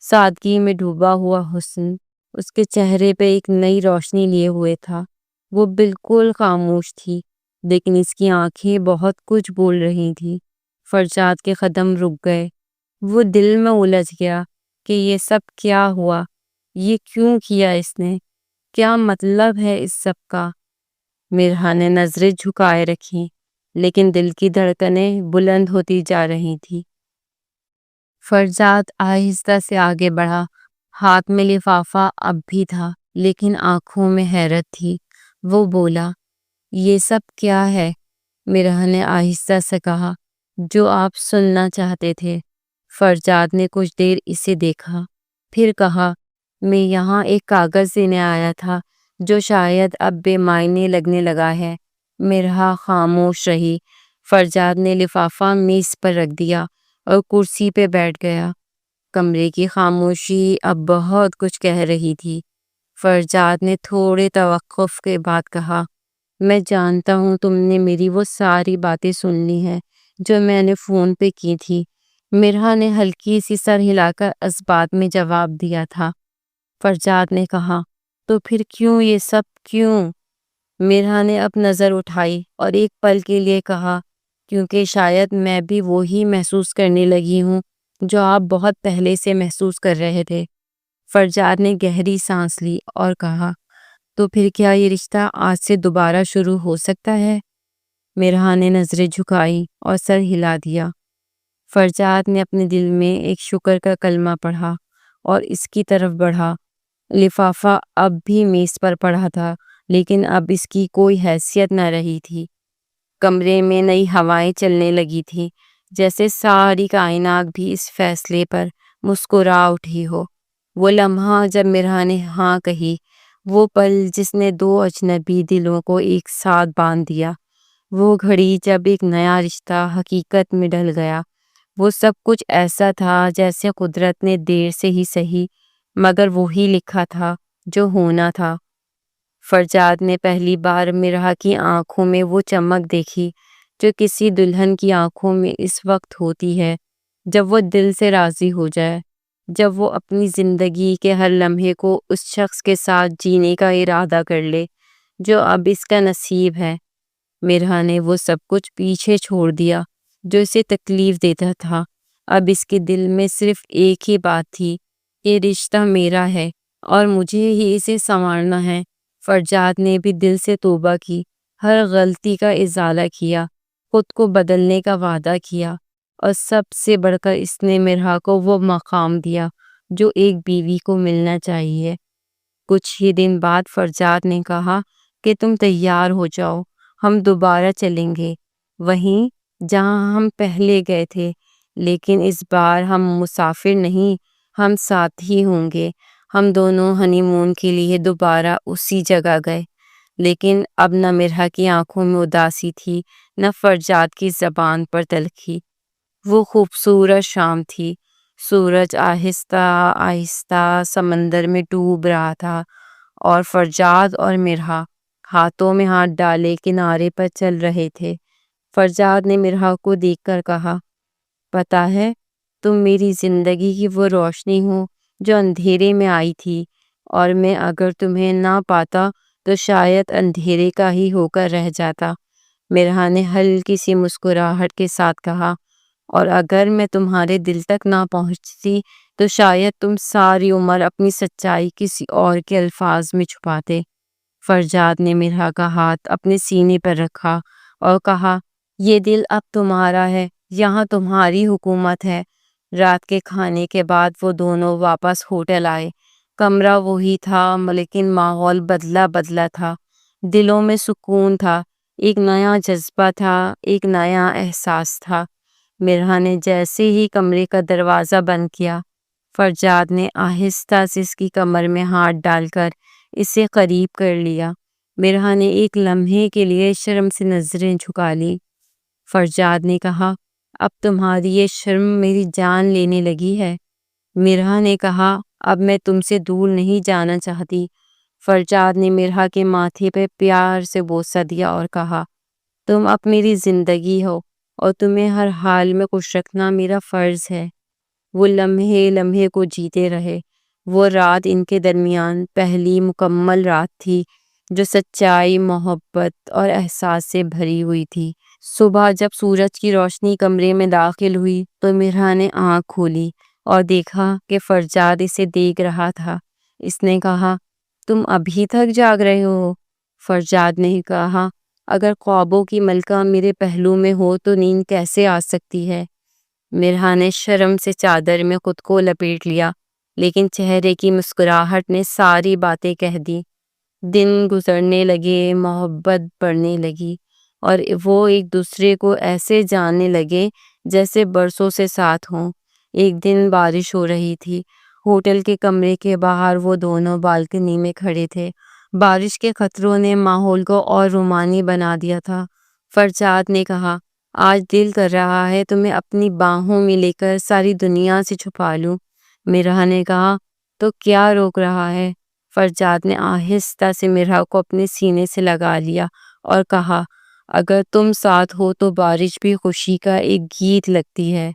سادگی میں ڈوبا ہوا حسن اس کے چہرے پہ ایک نئی روشنی لیے ہوئے تھا۔ وہ بالکل خاموش تھی، لیکن اس کی آنکھیں بہت کچھ بول رہی تھی۔ فرجاد کے قدم رک گئے۔ وہ دل میں الجھ گیا کہ یہ سب کیا ہوا، یہ کیوں کیا اس نے، کیا مطلب ہے اس سب کا۔ مرہا نے نظریں جھکائے رکھی، لیکن دل کی دھڑکنیں بلند ہوتی جا رہی تھی۔ فرجاد آہستہ سے آگے بڑھا۔ ہاتھ میں لفافہ اب بھی تھا، لیکن آنکھوں میں حیرت تھی۔ وہ بولا، یہ سب کیا ہے؟ مرہا نے آہستہ سے کہا، جو آپ سننا چاہتے تھے۔ فرجاد نے کچھ دیر اسے دیکھا، پھر کہا، میں یہاں ایک کاغذ دینے آیا تھا جو شاید اب بے معنی لگنے لگا ہے۔ مرہا خاموش رہی۔ فرجاد نے لفافہ میز پر رکھ دیا اور کرسی پہ بیٹھ گیا۔ کمرے کی خاموشی اب بہت کچھ کہہ رہی تھی۔ فرجاد نے تھوڑے توقف کے بعد کہا، میں جانتا ہوں تم نے میری وہ ساری باتیں سن لی ہیں جو میں نے فون پہ کی تھی۔ مرہا نے ہلکی سی سر ہلا کر اس بات میں جواب دیا تھا۔ فرجاد نے کہا، تو پھر کیوں یہ سب کیوں؟ مرہا نے اب نظر اٹھائی اور ایک پل کے لیے کہا، کیونکہ شاید میں بھی وہی محسوس کرنے لگی ہوں جو آپ بہت پہلے سے محسوس کر رہے تھے۔ فرجاد نے گہری سانس لی اور کہا، تو پھر کیا یہ رشتہ آج سے دوبارہ شروع ہو سکتا ہے؟ مرہا نے نظریں جھکائی اور سر ہلا دیا۔ فرجاد نے اپنے دل میں ایک شکر کا کلمہ پڑھا اور اس کی طرف بڑھا۔ لفافہ اب بھی میز پر پڑا تھا، لیکن اب اس کی کوئی حیثیت نہ رہی تھی۔ کمرے میں نئی ہوائیں چلنے لگی تھی، جیسے ساری کائنات بھی اس فیصلے پر مسکرا اٹھی ہو۔ وہ لمحہ جب مرہا نے ہاں کہی، وہ پل جس نے دو اجنبی دلوں کو ایک ساتھ باندھ دیا، وہ گھڑی جب ایک نیا رشتہ حقیقت میں ڈھل گیا، وہ سب کچھ ایسا تھا جیسے قدرت نے دیر سے ہی سہی مگر وہی لکھا تھا جو ہونا تھا۔ فرجاد نے پہلی بار مرہا کی آنکھوں میں وہ چمک دیکھی جو کسی دلہن کی آنکھوں میں اس وقت ہوتی ہے جب وہ دل سے راضی ہو جائے، جب وہ اپنی زندگی کے ہر لمحے کو اس شخص کے ساتھ جینے کا ارادہ کر لے جو اب اس کا نصیب ہے۔ مرہا نے وہ سب کچھ پیچھے چھوڑ دیا جو اسے تکلیف دیتا تھا۔ اب اس کے دل میں صرف ایک ہی بات تھی، یہ رشتہ میرا ہے اور مجھے ہی اسے سنوارنا ہے۔ فرجاد نے بھی دل سے توبہ کی، ہر غلطی کا ازالہ کیا، خود کو بدلنے کا وعدہ کیا، اور سب سے بڑھ کر اس نے مرہا کو وہ مقام دیا جو ایک بیوی کو ملنا چاہیے۔ کچھ ہی دن بعد فرجاد نے کہا کہ تم تیار ہو جاؤ، ہم دوبارہ چلیں گے، وہیں جہاں ہم پہلے گئے تھے، لیکن اس بار ہم مسافر نہیں، ہم ساتھی ہوں گے۔ ہم دونوں ہنی مون کے لیے دوبارہ اسی جگہ گئے، لیکن اب نہ مرحا کی آنکھوں میں اداسی تھی، نہ فرجاد کی زبان پر تلخی۔ وہ خوبصورت شام تھی، سورج آہستہ آہستہ سمندر میں ڈوب رہا تھا، اور فرجاد اور مرحا ہاتھوں میں ہاتھ ڈالے کنارے پر چل رہے تھے۔ فرجاد نے مرحا کو دیکھ کر کہا، پتہ ہے تم میری زندگی کی وہ روشنی ہو جو اندھیرے میں آئی تھی، اور میں اگر تمہیں نہ پاتا تو شاید اندھیرے کا ہی ہو کر رہ جاتا۔ مرحا نے ہلکی سی مسکراہٹ کے ساتھ کہا، اور اگر میں تمہارے دل تک نہ پہنچتی تو شاید تم ساری عمر اپنی سچائی کسی اور کے الفاظ میں چھپاتے۔ فرجاد نے مرحا کا ہاتھ اپنے سینے پر رکھا اور کہا، یہ دل اب تمہارا ہے، یہاں تمہاری حکومت ہے۔ رات کے کھانے کے بعد وہ دونوں واپس ہوٹل آئے۔ کمرہ وہی تھا، لیکن ماحول بدلا بدلا تھا۔ دلوں میں سکون تھا، ایک نیا جذبہ تھا، ایک نیا احساس تھا۔ مرحا نے جیسے ہی کمرے کا دروازہ بند کیا، فرجاد نے آہستہ سے اس کی کمر میں ہاتھ ڈال کر اسے قریب کر لیا۔ مرحا نے ایک لمحے کے لیے شرم سے نظریں جھکا لی۔ فرجاد نے کہا، اب تمہاری یہ شرم میری جان لینے لگی ہے۔ مرحا نے کہا، اب میں تم سے دور نہیں جانا چاہتی۔ فرجاد نے مرحا کے ماتھے پہ پیار سے بوسہ دیا اور کہا، تم اب میری زندگی ہو، اور تمہیں ہر حال میں خوش رکھنا میرا فرض ہے۔ وہ لمحے لمحے کو جیتے رہے۔ وہ رات ان کے درمیان پہلی مکمل رات تھی جو سچائی، محبت اور احساس سے بھری ہوئی تھی۔ صبح جب سورج کی روشنی کمرے میں داخل ہوئی تو مرحا نے آنکھ کھولی اور دیکھا کہ فرجاد اسے دیکھ رہا تھا۔ اس نے کہا، تم ابھی تک جاگ رہے ہو؟ فرجاد نے کہا، اگر خوابوں کی ملکہ میرے پہلو میں ہو تو نیند کیسے آ سکتی ہے؟ مرحا نے شرم سے چادر میں خود کو لپیٹ لیا، لیکن چہرے کی مسکراہٹ نے ساری باتیں کہہ دی۔ دن گزرنے لگے، محبت بڑھنے لگی، اور وہ ایک دوسرے کو ایسے جاننے لگے جیسے برسوں سے ساتھ ہوں۔ ایک دن بارش ہو رہی تھی۔ ہوٹل کے کمرے کے باہر وہ دونوں بالکنی میں کھڑے تھے۔ بارش کے قطروں نے ماحول کو اور رومانی بنا دیا تھا۔ فرجاد نے کہا، آج دل کر رہا ہے تمہیں اپنی باہوں میں لے کر ساری دنیا سے چھپا لوں۔ مرحا نے کہا، تو کیا روک رہا ہے؟ فرجاد نے آہستہ سے مرحا کو اپنے سینے سے لگا لیا اور کہا، اگر تم ساتھ ہو تو بارش بھی خوشی کا ایک گیت لگتی ہے۔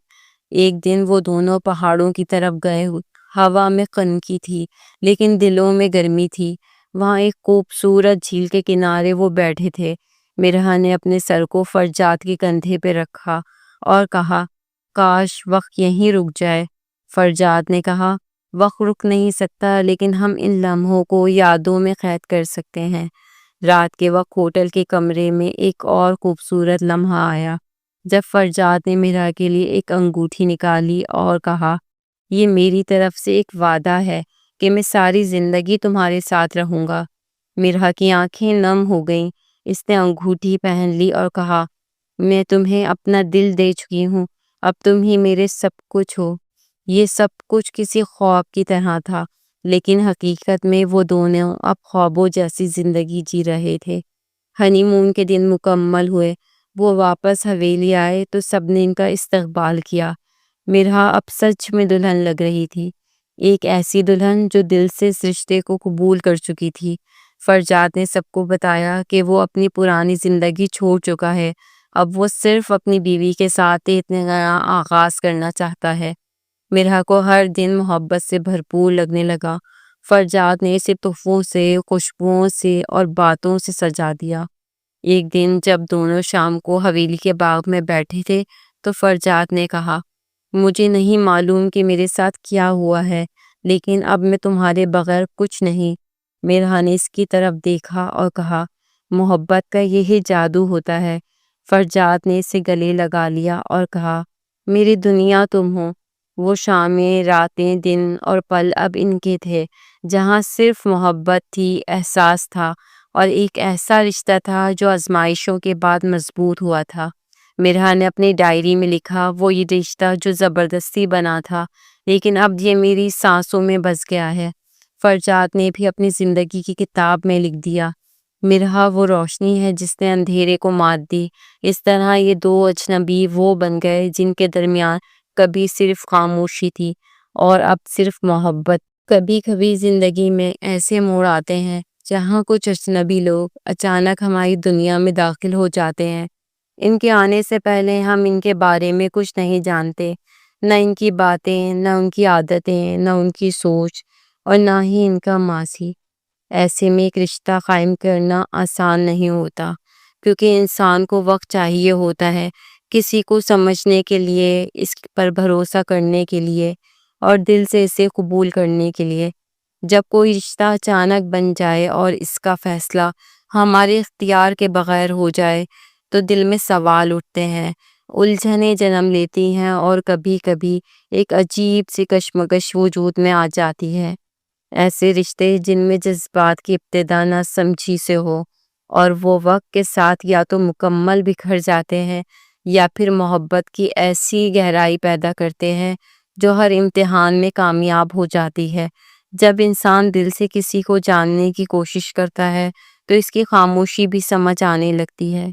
ایک دن وہ دونوں پہاڑوں کی طرف گئے۔ ہوا میں خنکی تھی، لیکن دلوں میں گرمی تھی۔ وہاں ایک خوبصورت جھیل کے کنارے وہ بیٹھے تھے۔ مرحا نے اپنے سر کو فرجاد کے کندھے پہ رکھا اور کہا، کاش وقت یہیں رک جائے۔ فرجاد نے کہا، وقت رک نہیں سکتا، لیکن ہم ان لمحوں کو یادوں میں قید کر سکتے ہیں۔ رات کے وقت ہوٹل کے کمرے میں ایک اور خوبصورت لمحہ آیا، جب فرجاد نے مرحا کے لیے ایک انگوٹھی نکالی اور کہا، یہ میری طرف سے ایک وعدہ ہے کہ میں ساری زندگی تمہارے ساتھ رہوں گا۔ مرحا کی آنکھیں نم ہو گئیں۔ اس نے انگوٹھی پہن لی اور کہا، میں تمہیں اپنا دل دے چکی ہوں، اب تم ہی میرے سب کچھ ہو۔ یہ سب کچھ کسی خواب کی طرح تھا، لیکن حقیقت میں وہ دونوں اب خوابوں جیسی زندگی جی رہے تھے۔ ہنی مون کے دن مکمل ہوئے۔ وہ واپس حویلی آئے تو سب نے ان کا استقبال کیا۔ مرحا اب سچ میں دلہن لگ رہی تھی، ایک ایسی دلہن جو دل سے اس رشتے کو قبول کر چکی تھی۔ فرجاد نے سب کو بتایا کہ وہ اپنی پرانی زندگی چھوڑ چکا ہے، اب وہ صرف اپنی بیوی کے ساتھ ایک نیا آغاز کرنا چاہتا ہے۔ مرحا کو ہر دن محبت سے بھرپور لگنے لگا۔ فرجاد نے اسے تحفوں سے، خوشبوؤں سے اور باتوں سے سجا دیا۔ ایک دن جب دونوں شام کو حویلی کے باغ میں بیٹھے تھے تو فرجاد نے کہا، مجھے نہیں معلوم کہ میرے ساتھ کیا ہوا ہے، لیکن اب میں تمہارے بغیر کچھ نہیں۔ مرحا نے اس کی طرف دیکھا اور کہا، محبت کا یہی جادو ہوتا ہے۔ فرجاد نے اسے گلے لگا لیا اور کہا، میری دنیا تم ہو۔ وہ شامیں، راتیں، دن اور پل اب ان کے تھے، جہاں صرف محبت تھی، احساس تھا، اور ایک ایسا رشتہ تھا جو آزمائشوں کے بعد مضبوط ہوا تھا۔ مرحا نے اپنی ڈائری میں لکھا، وہ یہ رشتہ جو زبردستی بنا تھا لیکن اب یہ میری سانسوں میں بس گیا ہے۔ فرجاد نے بھی اپنی زندگی کی کتاب میں لکھ دیا، مرحا وہ روشنی ہے جس نے اندھیرے کو مات دی۔ اس طرح یہ دو اجنبی وہ بن گئے جن کے درمیان کبھی صرف خاموشی تھی اور اب صرف محبت۔ کبھی کبھی زندگی میں ایسے موڑ آتے ہیں جہاں کچھ اجنبی لوگ اچانک ہماری دنیا میں داخل ہو جاتے ہیں۔ ان کے آنے سے پہلے ہم ان کے بارے میں کچھ نہیں جانتے، نہ ان کی باتیں، نہ ان کی عادتیں، نہ ان کی سوچ، اور نہ ہی ان کا ماضی۔ ایسے میں ایک رشتہ قائم کرنا آسان نہیں ہوتا، کیونکہ انسان کو وقت چاہیے ہوتا ہے کسی کو سمجھنے کے لیے، اس پر بھروسہ کرنے کے لیے، اور دل سے اسے قبول کرنے کے لیے۔ جب کوئی رشتہ اچانک بن جائے اور اس کا فیصلہ ہمارے اختیار کے بغیر ہو جائے تو دل میں سوال اٹھتے ہیں، الجھنیں جنم لیتی ہیں، اور کبھی کبھی ایک عجیب سی کشمکش وجود میں آ جاتی ہے۔ ایسے رشتے جن میں جذبات کی ابتدا نہ سمجھی سے ہو اور وہ وقت کے ساتھ یا تو مکمل بکھر جاتے ہیں یا پھر محبت کی ایسی گہرائی پیدا کرتے ہیں جو ہر امتحان میں کامیاب ہو جاتی ہے۔ جب انسان دل سے کسی کو جاننے کی کوشش کرتا ہے تو اس کی خاموشی بھی سمجھ آنے لگتی ہے،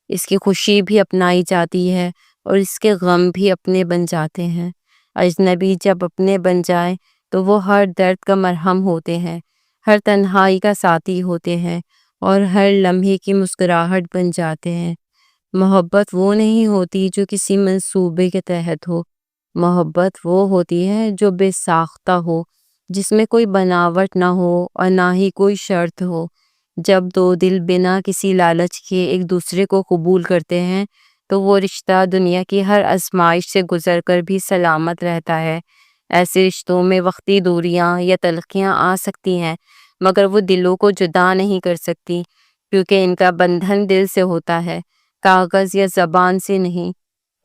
اس کی خوشی بھی اپنائی جاتی ہے اور اس کے غم بھی اپنے بن جاتے ہیں۔ اجنبی جب اپنے بن جائیں تو وہ ہر درد کا مرہم ہوتے ہیں، ہر تنہائی کا ساتھی ہوتے ہیں، اور ہر لمحے کی مسکراہٹ بن جاتے ہیں۔ محبت وہ نہیں ہوتی جو کسی منصوبے کے تحت ہو، محبت وہ ہوتی ہے جو بے ساختہ ہو، جس میں کوئی بناوٹ نہ ہو اور نہ ہی کوئی شرط ہو۔ جب دو دل بنا کسی لالچ کے ایک دوسرے کو قبول کرتے ہیں تو وہ رشتہ دنیا کی ہر آزمائش سے گزر کر بھی سلامت رہتا ہے۔ ایسے رشتوں میں وقتی دوریاں یا تلخیاں آ سکتی ہیں، مگر وہ دلوں کو جدا نہیں کر سکتی، کیونکہ ان کا بندھن دل سے ہوتا ہے، کاغذ یا زبان سے نہیں۔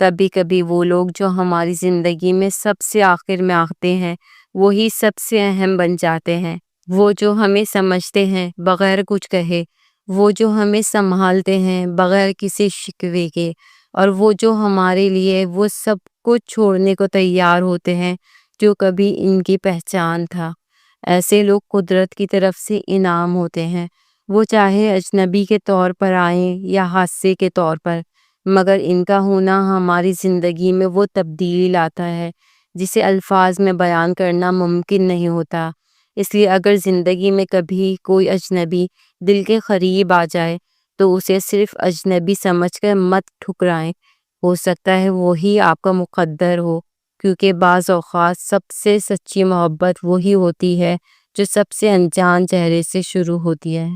کبھی کبھی وہ لوگ جو ہماری زندگی میں سب سے آخر میں آتے ہیں وہی سب سے اہم بن جاتے ہیں۔ وہ جو ہمیں سمجھتے ہیں بغیر کچھ کہے، وہ جو ہمیں سنبھالتے ہیں بغیر کسی شکوے کے، اور وہ جو ہمارے لیے وہ سب کچھ چھوڑنے کو تیار ہوتے ہیں جو کبھی ان کی پہچان تھا۔ ایسے لوگ قدرت کی طرف سے انعام ہوتے ہیں، وہ چاہے اجنبی کے طور پر آئیں یا حادثے کے طور پر، مگر ان کا ہونا ہماری زندگی میں وہ تبدیلی لاتا ہے جسے الفاظ میں بیان کرنا ممکن نہیں ہوتا۔ اس لیے اگر زندگی میں کبھی کوئی اجنبی دل کے قریب آ جائے تو اسے صرف اجنبی سمجھ کر مت ٹھکرائیں، ہو سکتا ہے وہی آپ کا مقدر ہو، کیونکہ بعض اوقات سب سے سچی محبت وہی ہوتی ہے جو سب سے انجان چہرے سے شروع ہوتی ہے۔